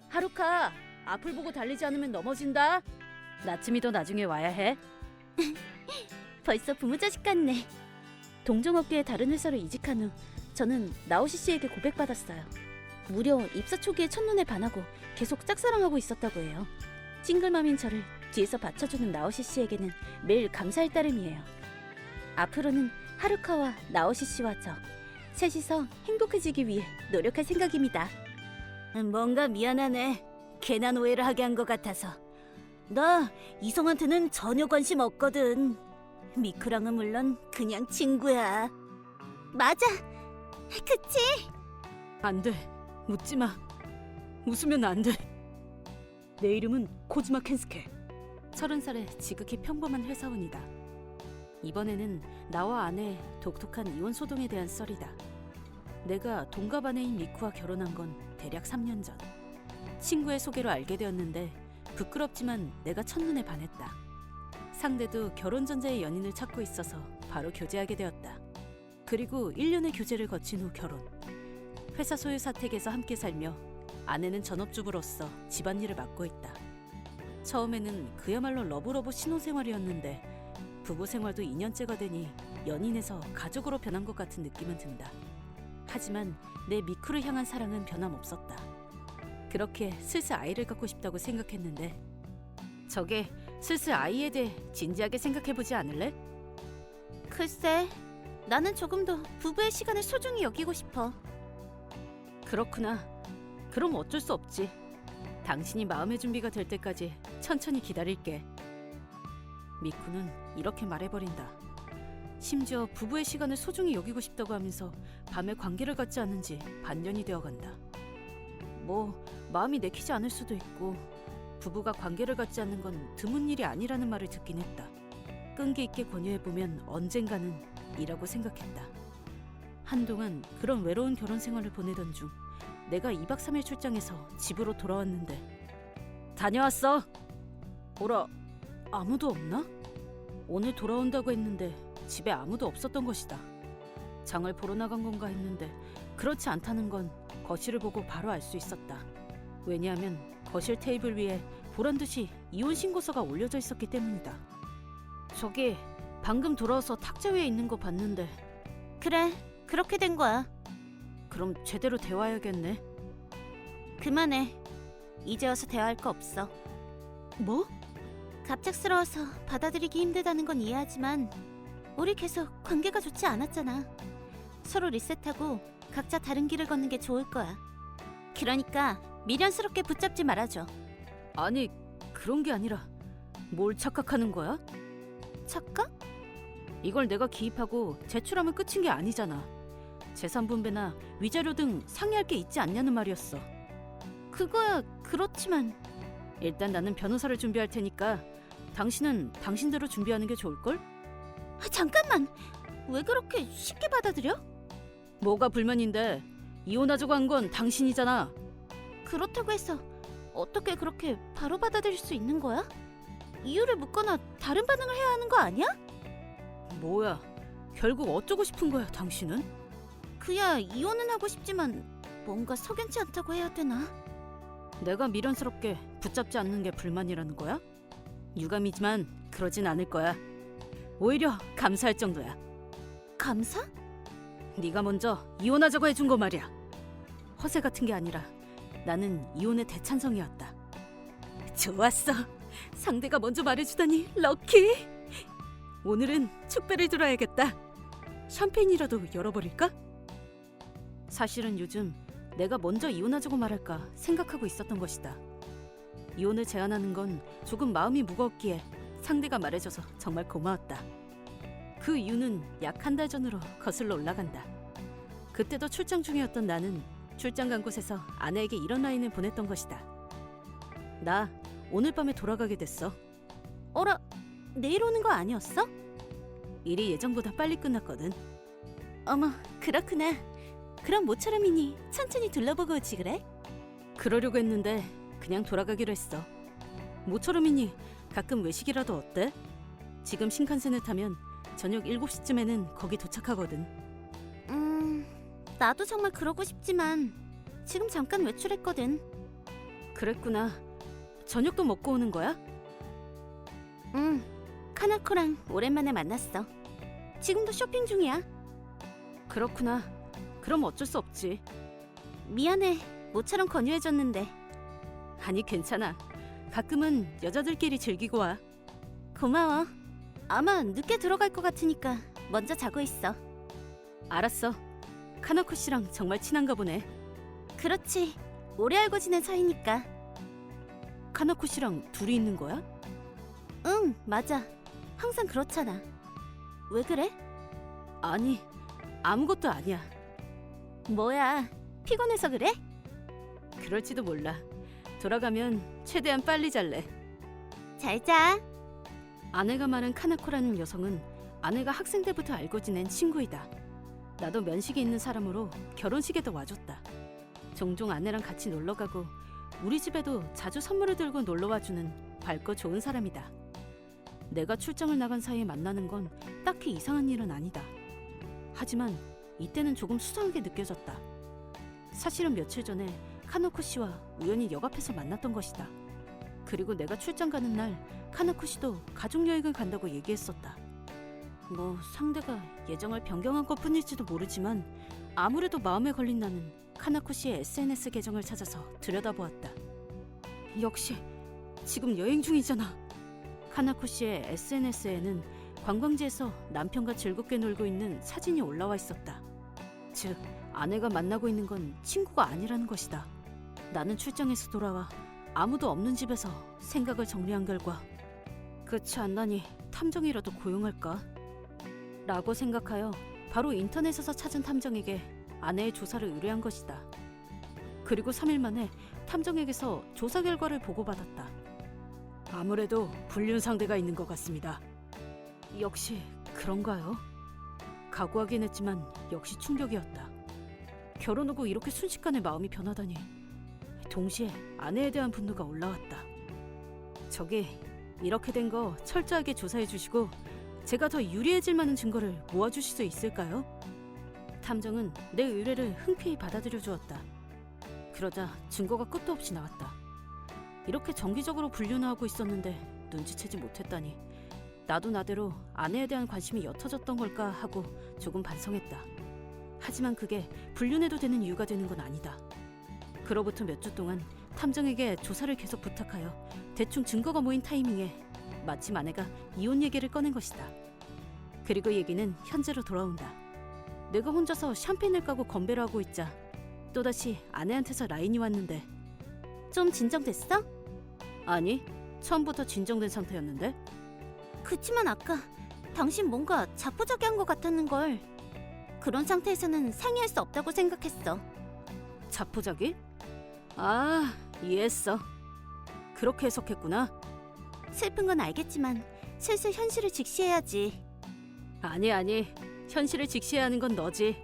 하루카, 앞을 보고 달리지 않으면 넘어진다. 나츠미도 나중에 와야 해. 벌써 부모자식 같네. 동종업계의 다른 회사로 이직한 후 저는 나오시 씨에게 고백받았어요. 무려 입사 초기에 첫눈에 반하고 계속 짝사랑하고 있었다고 해요. 싱글맘인 저를 뒤에서 받쳐주는 나오시 씨에게는 매일 감사할 따름이에요. 앞으로는 하루카와 나오시 씨와 저 셋이서 행복해지기 위해 노력할 생각입니다. 뭔가 미안하네. 괜한 오해를 하게 한 것 같아서. 나 이성한테는 전혀 관심 없거든. 미쿠랑은 물론 그냥 친구야. 맞아. 그치? 안 돼. 웃지 마. 웃으면 안 돼. 내 이름은 코즈마 켄스케. 30살의 지극히 평범한 회사원이다. 이번에는 나와 아내의 독특한 이혼 소동에 대한 썰이다. 내가 동갑 아내인 미쿠와 결혼한 건 대략 3년 전. 친구의 소개로 알게 되었는데 부끄럽지만 내가 첫눈에 반했다. 상대도 결혼 전제의 연인을 찾고 있어서 바로 교제하게 되었다. 그리고 1년의 교제를 거친 후 결혼. 회사 소유 사택에서 함께 살며 아내는 전업주부로서 집안일을 맡고 있다. 처음에는 그야말로 러브러브 신혼생활이었는데 부부 생활도 2년째가 되니 연인에서 가족으로 변한 것 같은 느낌은 든다. 하지만 내 미쿠를 향한 사랑은 변함없었다. 그렇게 슬슬 아이를 갖고 싶다고 생각했는데 저게 슬슬 아이에 대해 진지하게 생각해보지 않을래? 글쎄, 나는 조금 더 부부의 시간을 소중히 여기고 싶어. 그렇구나. 그럼 어쩔 수 없지. 당신이 마음의 준비가 될 때까지 천천히 기다릴게. 미쿠는 이렇게 말해버린다. 심지어 부부의 시간을 소중히 여기고 싶다고 하면서 밤에 관계를 갖지 않은 지 반년이 되어간다. 뭐 마음이 내키지 않을 수도 있고 부부가 관계를 갖지 않는 건 드문 일이 아니라는 말을 듣긴 했다. 끈기 있게 권유해보면 언젠가는 이라고 생각했다. 한동안 그런 외로운 결혼 생활을 보내던 중 내가 2박 3일 출장해서 집으로 돌아왔는데 다녀왔어. 오라, 아무도 없나? 오늘 돌아온다고 했는데 집에 아무도 없었던 것이다. 장을 보러 나간 건가 했는데 그렇지 않다는 건 거실을 보고 바로 알 수 있었다. 왜냐하면 거실 테이블 위에 보란듯이 이혼 신고서가 올려져 있었기 때문이다. 저기 방금 돌아와서 탁자 위에 있는 거 봤는데. 그래, 그렇게 된 거야. 그럼 제대로 대화해야겠네. 그만해. 이제 와서 대화할 거 없어. 뭐? 갑작스러워서 받아들이기 힘들다는 건 이해하지만 우리 계속 관계가 좋지 않았잖아. 서로 리셋하고 각자 다른 길을 걷는 게 좋을 거야. 그러니까 미련스럽게 붙잡지 말아줘. 아니, 그런 게 아니라 뭘 착각하는 거야? 착각? 이걸 내가 기입하고 제출하면 끝인 게 아니잖아. 재산 분배나 위자료 등 상의할 게 있지 않냐는 말이었어. 그거야 그렇지만 일단 나는 변호사를 준비할 테니까 당신은 당신대로 준비하는 게 좋을걸? 잠깐만. 왜 그렇게 쉽게 받아들여? 뭐가 불만인데? 이혼하자고 한 건 당신이잖아. 그렇다고 해서 어떻게 그렇게 바로 받아들일 수 있는 거야? 이유를 묻거나 다른 반응을 해야 하는 거 아니야? 뭐야, 결국 어쩌고 싶은 거야, 당신은? 그야 이혼은 하고 싶지만 뭔가 석연치 않다고 해야 되나? 내가 미련스럽게 붙잡지 않는 게 불만이라는 거야? 유감이지만 그러진 않을 거야. 오히려 감사할 정도야. 감사? 네가 먼저 이혼하자고 해준 거 말이야. 허세 같은 게 아니라 나는 이혼의 대찬성이었다. 좋았어. 상대가 먼저 말해주다니 럭키. 오늘은 축배를 들어야겠다. 샴페인이라도 열어버릴까? 사실은 요즘 내가 먼저 이혼하자고 말할까 생각하고 있었던 것이다. 이혼을 제안하는 건 조금 마음이 무거웠기에 상대가 말해줘서 정말 고마웠다. 그 이유는 약 한 달 전으로 거슬러 올라간다. 그때도 출장 중이었던 나는 출장 간 곳에서 아내에게 이런 라인을 보냈던 것이다. 나 오늘 밤에 돌아가게 됐어. 어라, 내일 오는 거 아니었어? 일이 예정보다 빨리 끝났거든. 어머, 그렇구나. 그럼 모처럼이니 천천히 둘러보고 오지 그래? 그러려고 했는데 그냥 돌아가기로 했어. 모처럼이니 가끔 외식이라도 어때? 지금 신칸센을 타면 저녁 7시쯤에는 거기 도착하거든. 나도 정말 그러고 싶지만 지금 잠깐 외출했거든. 그랬구나. 저녁도 먹고 오는 거야? 응, 카나코랑 오랜만에 만났어. 지금도 쇼핑 중이야. 그렇구나. 그럼 어쩔 수 없지. 미안해, 모처럼 권유해줬는데. 아니 괜찮아. 가끔은 여자들끼리 즐기고 와. 고마워. 아마 늦게 들어갈 것 같으니까 먼저 자고 있어. 알았어. 카나코 씨랑 정말 친한가 보네. 그렇지, 오래 알고 지낸 사이니까. 카나코 씨랑 둘이 있는 거야? 응, 맞아. 항상 그렇잖아. 왜 그래? 아니, 아무것도 아니야. 뭐야, 피곤해서 그래? 그럴지도 몰라. 돌아가면 최대한 빨리 잘래. 잘 자. 아내가 말한 카나코라는 여성은 아내가 학생 때부터 알고 지낸 친구이다. 나도 면식이 있는 사람으로 결혼식에도 와줬다. 종종 아내랑 같이 놀러가고 우리 집에도 자주 선물을 들고 놀러와주는 밝고 좋은 사람이다. 내가 출장을 나간 사이에 만나는 건 딱히 이상한 일은 아니다. 하지만 이때는 조금 수상하게 느껴졌다. 사실은 며칠 전에 카나코 씨와 우연히 역 앞에서 만났던 것이다. 그리고 내가 출장 가는 날 카나코 씨도 가족여행을 간다고 얘기했었다. 뭐 상대가 예정을 변경한 것뿐일지도 모르지만 아무래도 마음에 걸린 나는 카나코 씨의 SNS 계정을 찾아서 들여다보았다. 역시 지금 여행 중이잖아. 카나코 씨의 SNS에는 관광지에서 남편과 즐겁게 놀고 있는 사진이 올라와 있었다. 즉, 아내가 만나고 있는 건 친구가 아니라는 것이다. 나는 출장에서 돌아와 아무도 없는 집에서 생각을 정리한 결과 그렇지 않나니 탐정이라도 고용할까? 라고 생각하여 바로 인터넷에서 찾은 탐정에게 아내의 조사를 의뢰한 것이다. 그리고 3일 만에 탐정에게서 조사 결과를 보고받았다. 아무래도 불륜 상대가 있는 것 같습니다. 역시 그런가요? 각오하긴 했지만 역시 충격이었다. 결혼 후고 이렇게 순식간에 마음이 변하다니. 동시에 아내에 대한 분노가 올라왔다. 저기 이렇게 된 거 철저하게 조사해 주시고 제가 더 유리해질 만한 증거를 모아주실 수 있을까요? 탐정은 내 의뢰를 흔쾌히 받아들여 주었다. 그러자 증거가 끝도 없이 나왔다. 이렇게 정기적으로 불륜을 하고 있었는데 눈치채지 못했다니. 나도 나대로 아내에 대한 관심이 옅어졌던 걸까 하고 조금 반성했다. 하지만 그게 불륜해도 되는 이유가 되는 건 아니다. 그로부터 몇 주 동안 탐정에게 조사를 계속 부탁하여 대충 증거가 모인 타이밍에 마침 아내가 이혼 얘기를 꺼낸 것이다. 그리고 얘기는 현재로 돌아온다. 내가 혼자서 샴페인을 까고 건배를 하고 있자 또다시 아내한테서 라인이 왔는데. 좀 진정됐어? 아니, 처음부터 진정된 상태였는데. 그치만 아까 당신 뭔가 자포자기한 것 같았는걸. 그런 상태에서는 상의할 수 없다고 생각했어. 자포자기? 아, 이해했어. 그렇게 해석했구나. 슬픈 건 알겠지만 슬슬 현실을 직시해야지. 아니, 현실을 직시해야 하는 건 너지.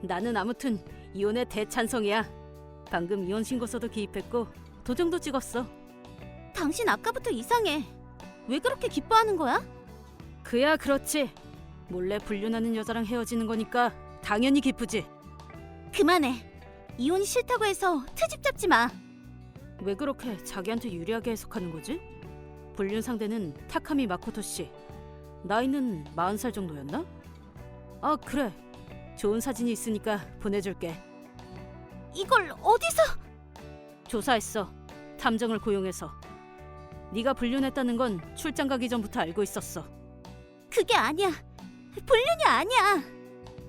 나는 아무튼 이혼에 대찬성이야. 방금 이혼 신고서도 기입했고 도장도 찍었어. 당신 아까부터 이상해. 왜 그렇게 기뻐하는 거야? 그야 그렇지. 몰래 불륜하는 여자랑 헤어지는 거니까 당연히 기쁘지. 그만해. 이혼이 싫다고 해서 트집 잡지 마. 왜 그렇게 자기한테 유리하게 해석하는 거지? 불륜 상대는 타카미 마코토 씨. 나이는 40살 정도였나? 아, 그래. 좋은 사진이 있으니까 보내줄게. 이걸 어디서? 조사했어. 탐정을 고용해서. 네가 불륜했다는 건 출장 가기 전부터 알고 있었어. 그게 아니야. 불륜이 아니야.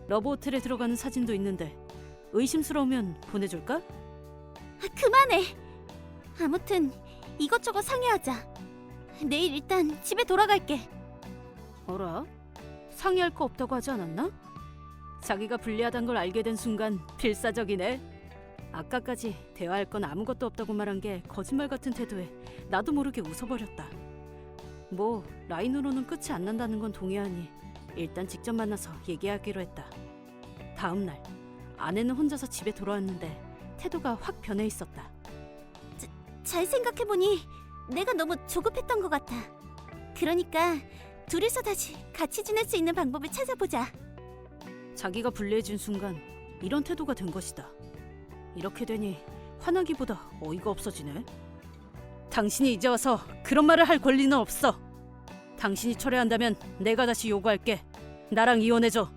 러브 호텔에 들어가는 사진도 있는데 의심스러우면 보내줄까? 그만해. 아무튼 이것저것 상의하자. 내일 일단 집에 돌아갈게. 어라? 상의할 거 없다고 하지 않았나? 자기가 불리하단 걸 알게 된 순간 필사적이네. 아까까지 대화할 건 아무것도 없다고 말한 게 거짓말 같은 태도에 나도 모르게 웃어버렸다. 뭐 라인으로는 끝이 안 난다는 건 동의하니 일단 직접 만나서 얘기하기로 했다. 다음 날 아내는 혼자서 집에 돌아왔는데 태도가 확 변해 있었다. 잘 생각해보니 내가 너무 조급했던 것 같아. 그러니까 둘이서 다시 같이 지낼 수 있는 방법을 찾아보자. 자기가 불리해진 순간 이런 태도가 된 것이다. 이렇게 되니 화나기보다 어이가 없어지네. 당신이 이제 와서 그런 말을 할 권리는 없어. 당신이 철회한다면 내가 다시 요구할게. 나랑 이혼해줘.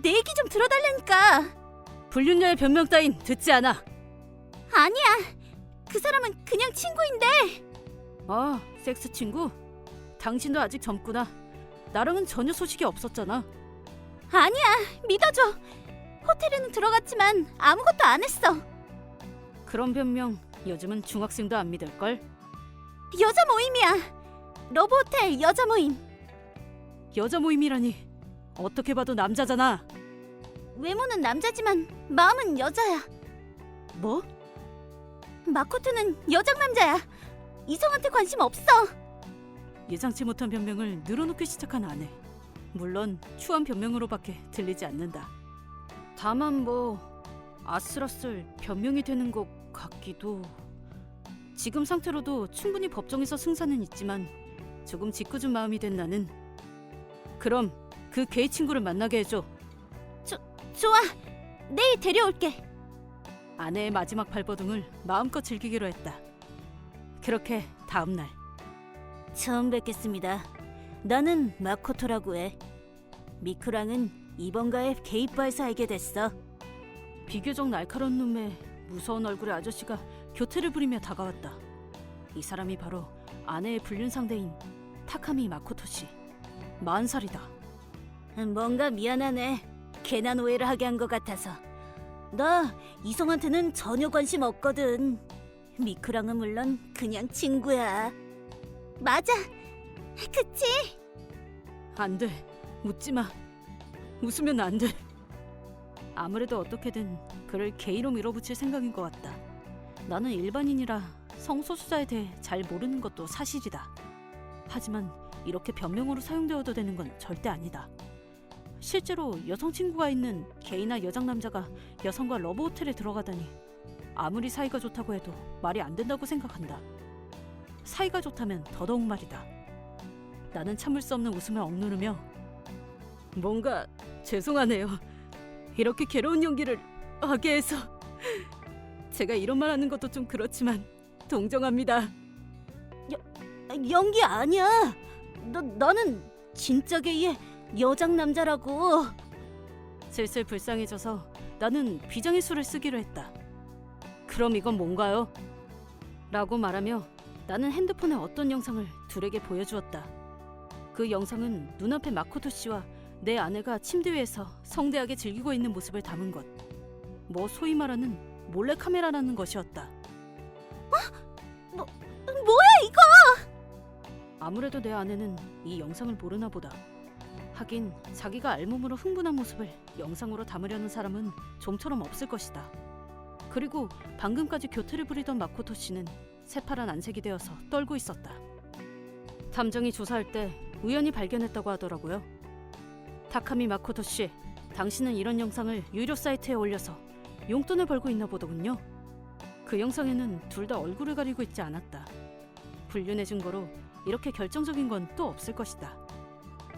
내 얘기 좀 들어달라니까. 불륜녀의 변명 따윈 듣지 않아. 아니야. 그 사람은 그냥 친구인데. 아, 섹스 친구? 당신도 아직 젊구나. 나랑은 전혀 소식이 없었잖아. 아니야. 믿어줘. 호텔에는 들어갔지만 아무것도 안 했어. 그런 변명 요즘은 중학생도 안 믿을걸? 여자 모임이야. 러브호텔 여자 모임. 여자 모임이라니. 어떻게 봐도 남자잖아. 외모는 남자지만 마음은 여자야. 뭐? 마코토는 여장 남자야. 이성한테 관심 없어. 예상치 못한 변명을 늘어놓기 시작한 아내. 물론 추한 변명으로밖에 들리지 않는다. 다만 뭐 아슬아슬 변명이 되는 것 같기도. 지금 상태로도 충분히 법정에서 승산은 있지만 조금 짓궂은 마음이 된 나는 그럼 그 게이 친구를 만나게 해줘. 좋아. 내일 데려올게. 아내의 마지막 발버둥을 마음껏 즐기기로 했다. 그렇게 다음 날. 처음 뵙겠습니다. 나는 마코토라고 해. 미쿠랑은 이번가에 게이바에서 알게 됐어. 비교적 날카로운 눈매, 무서운 얼굴의 아저씨가 교태를 부리며 다가왔다. 이 사람이 바로 아내의 불륜 상대인 타카미 마코토 씨. 40살이다. 뭔가 미안하네. 괜한 오해를 하게 한 것 같아서. 나 이성한테는 전혀 관심 없거든. 미쿠랑은 물론 그냥 친구야. 맞아. 그치? 안 돼. 웃지 마. 웃으면 안 돼. 아무래도 어떻게든 그를 게이로 밀어붙일 생각인 것 같다. 나는 일반인이라 성소수자에 대해 잘 모르는 것도 사실이다. 하지만 이렇게 변명으로 사용되어도 되는 건 절대 아니다. 실제로 여성 친구가 있는 게이나 여장 남자가 여성과 러브 호텔에 들어가다니 아무리 사이가 좋다고 해도 말이 안 된다고 생각한다. 사이가 좋다면 더더욱 말이다. 나는 참을 수 없는 웃음을 억누르며 뭔가 죄송하네요. 이렇게 괴로운 연기를 하게 해서. 제가 이런 말 하는 것도 좀 그렇지만 동정합니다. 연기 아니야. 너는 진짜 게이의 여장 남자라고. 슬슬 불쌍해져서 나는 비장의 수를 쓰기로 했다. 그럼 이건 뭔가요? 라고 말하며 나는 핸드폰에 어떤 영상을 둘에게 보여주었다. 그 영상은 눈앞에 마코토 씨와 내 아내가 침대 위에서 성대하게 즐기고 있는 모습을 담은 것. 뭐 소위 말하는 몰래카메라라는 것이었다. 뭐야 이거? 아무래도 내 아내는 이 영상을 모르나 보다. 하긴 자기가 알몸으로 흥분한 모습을 영상으로 담으려는 사람은 좀처럼 없을 것이다. 그리고 방금까지 교태를 부리던 마코토 씨는 새파란 안색이 되어서 떨고 있었다. 탐정이 조사할 때 우연히 발견했다고 하더라고요. 타카미 마코토 씨, 당신은 이런 영상을 유료 사이트에 올려서 용돈을 벌고 있나 보더군요. 그 영상에는 둘 다 얼굴을 가리고 있지 않았다. 불륜의 증거로 이렇게 결정적인 건 또 없을 것이다.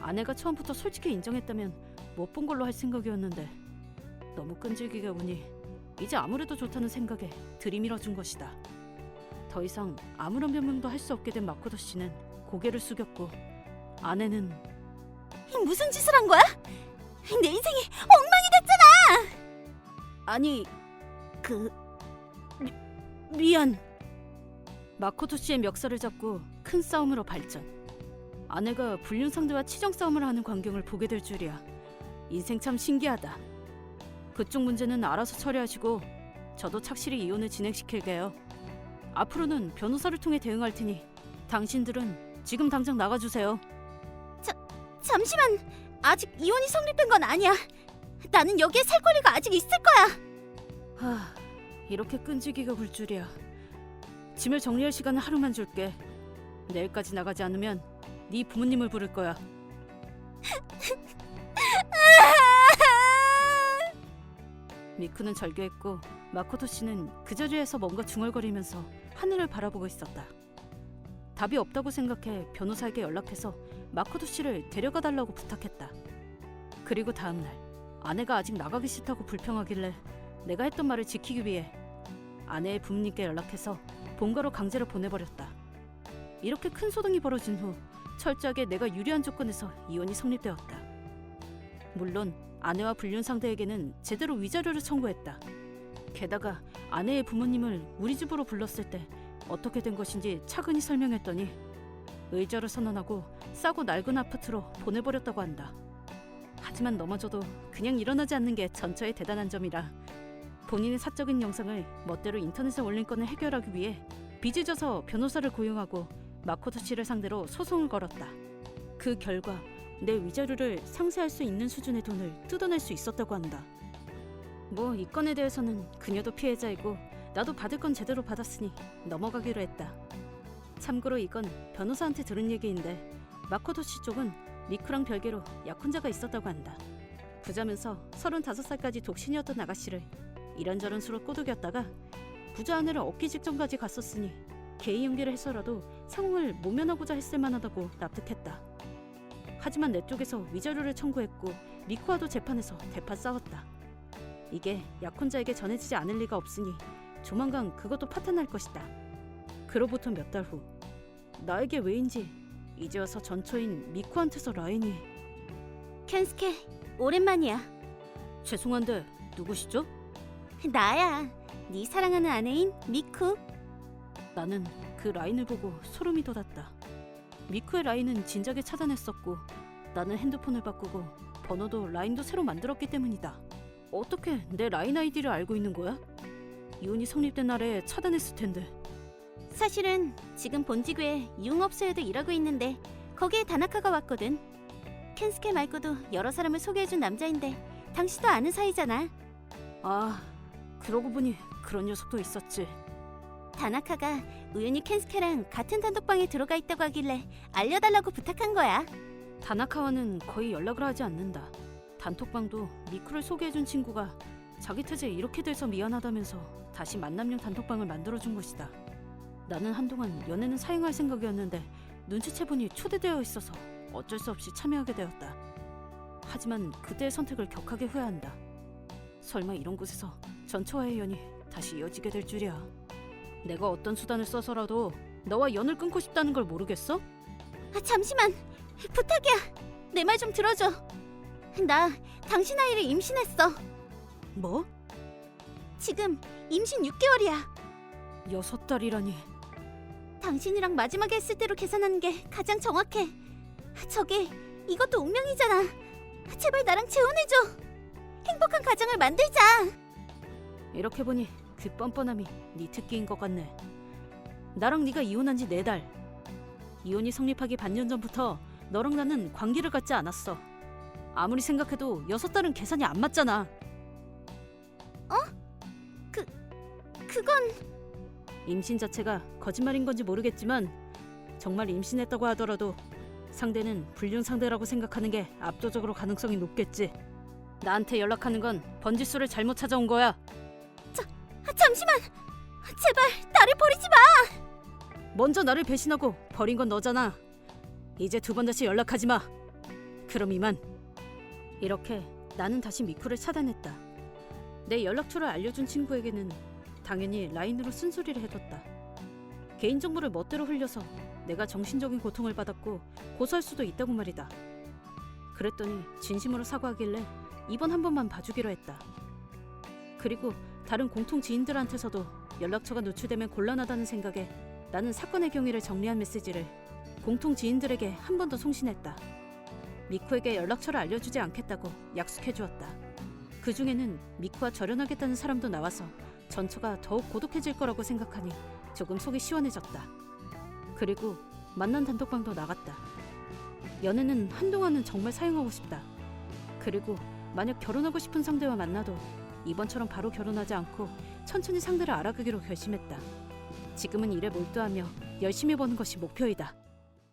아내가 처음부터 솔직히 인정했다면 못 본 걸로 할 생각이었는데 너무 끈질기게 보니 이제 아무래도 좋다는 생각에 들이밀어준 것이다. 더 이상 아무런 변명도 할 수 없게 된 마코토 씨는 고개를 숙였고 아내는 무슨 짓을 한 거야? 내 인생이 엉망이 됐잖아. 아니 미안. 마코토 씨의 멱살을 잡고 큰 싸움으로 발전. 아내가 불륜 상대와 치정 싸움을 하는 광경을 보게 될 줄이야. 인생 참 신기하다. 그쪽 문제는 알아서 처리하시고 저도 착실히 이혼을 진행시킬게요. 앞으로는 변호사를 통해 대응할 테니 당신들은 지금 당장 나가주세요. 잠시만, 아직 이혼이 성립된 건 아니야. 나는 여기에 살 권리가 아직 있을 거야. 이렇게 끈질기게 굴 줄이야. 짐을 정리할 시간은 하루만 줄게. 내일까지 나가지 않으면 네 부모님을 부를 거야. 미쿠는 절규했고 마코토 씨는 그 자리에서 뭔가 중얼거리면서 하늘을 바라보고 있었다. 답이 없다고 생각해 변호사에게 연락해서 마코토 씨를 데려가 달라고 부탁했다. 그리고 다음날 아내가 아직 나가기 싫다고 불평하길래 내가 했던 말을 지키기 위해 아내의 부모님께 연락해서 본가로 강제로 보내버렸다. 이렇게 큰 소동이 벌어진 후 철저하게 내가 유리한 조건에서 이혼이 성립되었다. 물론 아내와 불륜 상대에게는 제대로 위자료를 청구했다. 게다가 아내의 부모님을 우리 집으로 불렀을 때 어떻게 된 것인지 차근히 설명했더니 의자를 선언하고 싸고 낡은 아파트로 보내버렸다고 한다. 하지만 넘어져도 그냥 일어나지 않는 게 전처의 대단한 점이라 본인의 사적인 영상을 멋대로 인터넷에 올린 건을 해결하기 위해 빚을 져서 변호사를 고용하고 마코토 씨를 상대로 소송을 걸었다. 그 결과 내 위자료를 상쇄할 수 있는 수준의 돈을 뜯어낼 수 있었다고 한다. 뭐 이 건에 대해서는 그녀도 피해자이고 나도 받을 건 제대로 받았으니 넘어가기로 했다. 참고로 이건 변호사한테 들은 얘기인데 마코토 씨 쪽은 미쿠랑 별개로 약혼자가 있었다고 한다. 부자면서 35살까지 독신이었던 아가씨를 이런저런 수로 꼬드겼다가 부자 아내를 얻기 직전까지 갔었으니 개의 연기를 해서라도 상황을 모면하고자 했을 만하다고 납득했다. 하지만 내 쪽에서 위자료를 청구했고 미쿠와도 재판에서 대파 싸웠다. 이게 약혼자에게 전해지지 않을 리가 없으니 조만간 그것도 파탄날 것이다. 그로부터 몇 달 후 나에게 왜인지 이제 와서 전처인 미쿠한테서 라인이 켄스케, 오랜만이야. 죄송한데 누구시죠? 나야, 네 사랑하는 아내인 미쿠. 나는 그 라인을 보고 소름이 돋았다. 미쿠의 라인은 진작에 차단했었고 나는 핸드폰을 바꾸고 번호도 라인도 새로 만들었기 때문이다. 어떻게 내 라인 아이디를 알고 있는 거야? 이혼이 성립된 날에 차단했을 텐데. 사실은 지금 본직외에 유흥업소에도 일하고 있는데 거기에 다나카가 왔거든. 켄스케 말고도 여러 사람을 소개해준 남자인데 당신도 아는 사이잖아. 아, 그러고 보니 그런 녀석도 있었지. 다나카가 우연히 켄스케랑 같은 단독방에 들어가 있다고 하길래 알려달라고 부탁한 거야. 다나카와는 거의 연락을 하지 않는다. 단톡방도 미쿠를 소개해준 친구가 자기 태제 이렇게 돼서 미안하다면서 다시 만남용 단톡방을 만들어준 것이다. 나는 한동안 연애는 사행할 생각이었는데 눈치채보니 초대되어 있어서 어쩔 수 없이 참여하게 되었다. 하지만 그때의 선택을 격하게 후회한다. 설마 이런 곳에서 전처와의 연이 다시 이어지게 될 줄이야. 내가 어떤 수단을 써서라도 너와 연을 끊고 싶다는 걸 모르겠어? 잠시만, 부탁이야. 내 말 좀 들어줘. 나 당신 아이를 임신했어. 뭐? 지금 임신 6개월이야. 6달이라니. 당신이랑 마지막에 했을 때로 계산하는 게 가장 정확해. 저게 이것도 운명이잖아. 제발 나랑 재혼해줘. 행복한 가정을 만들자. 이렇게 보니 그 뻔뻔함이 네 특기인 것 같네. 나랑 네가 이혼한 지 4달. 이혼이 성립하기 반년 전부터 너랑 나는 관계를 갖지 않았어. 아무리 생각해도 6달은 계산이 안 맞잖아. 그건 임신 자체가 거짓말인 건지 모르겠지만 정말 임신했다고 하더라도 상대는 불륜 상대라고 생각하는 게 압도적으로 가능성이 높겠지. 나한테 연락하는 건 번지수를 잘못 찾아온 거야. 잠시만. 제발 나를 버리지 마. 먼저 나를 배신하고 버린 건 너잖아. 이제 2번 다시 연락하지 마. 그럼 이만. 이렇게 나는 다시 미쿠를 차단했다. 내 연락처를 알려준 친구에게는 당연히 라인으로 쓴소리를 해뒀다. 개인정보를 멋대로 흘려서 내가 정신적인 고통을 받았고 고소할 수도 있다고 말이다. 그랬더니 진심으로 사과하길래 이번 한 번만 봐주기로 했다. 그리고 다른 공통 지인들한테서도 연락처가 노출되면 곤란하다는 생각에 나는 사건의 경위를 정리한 메시지를 공통 지인들에게 한 번 더 송신했다. 미쿠에게 연락처를 알려주지 않겠다고 약속해 주었다. 그 중에는 미쿠와 절연하겠다는 사람도 나와서 전처가 더욱 고독해질 거라고 생각하니 조금 속이 시원해졌다. 그리고 만난 단톡방도 나갔다. 연애는 한동안은 정말 사용하고 싶다. 그리고 만약 결혼하고 싶은 상대와 만나도 이번처럼 바로 결혼하지 않고 천천히 상대를 알아가기로 결심했다. 지금은 일에 몰두하며 열심히 버는 것이 목표이다.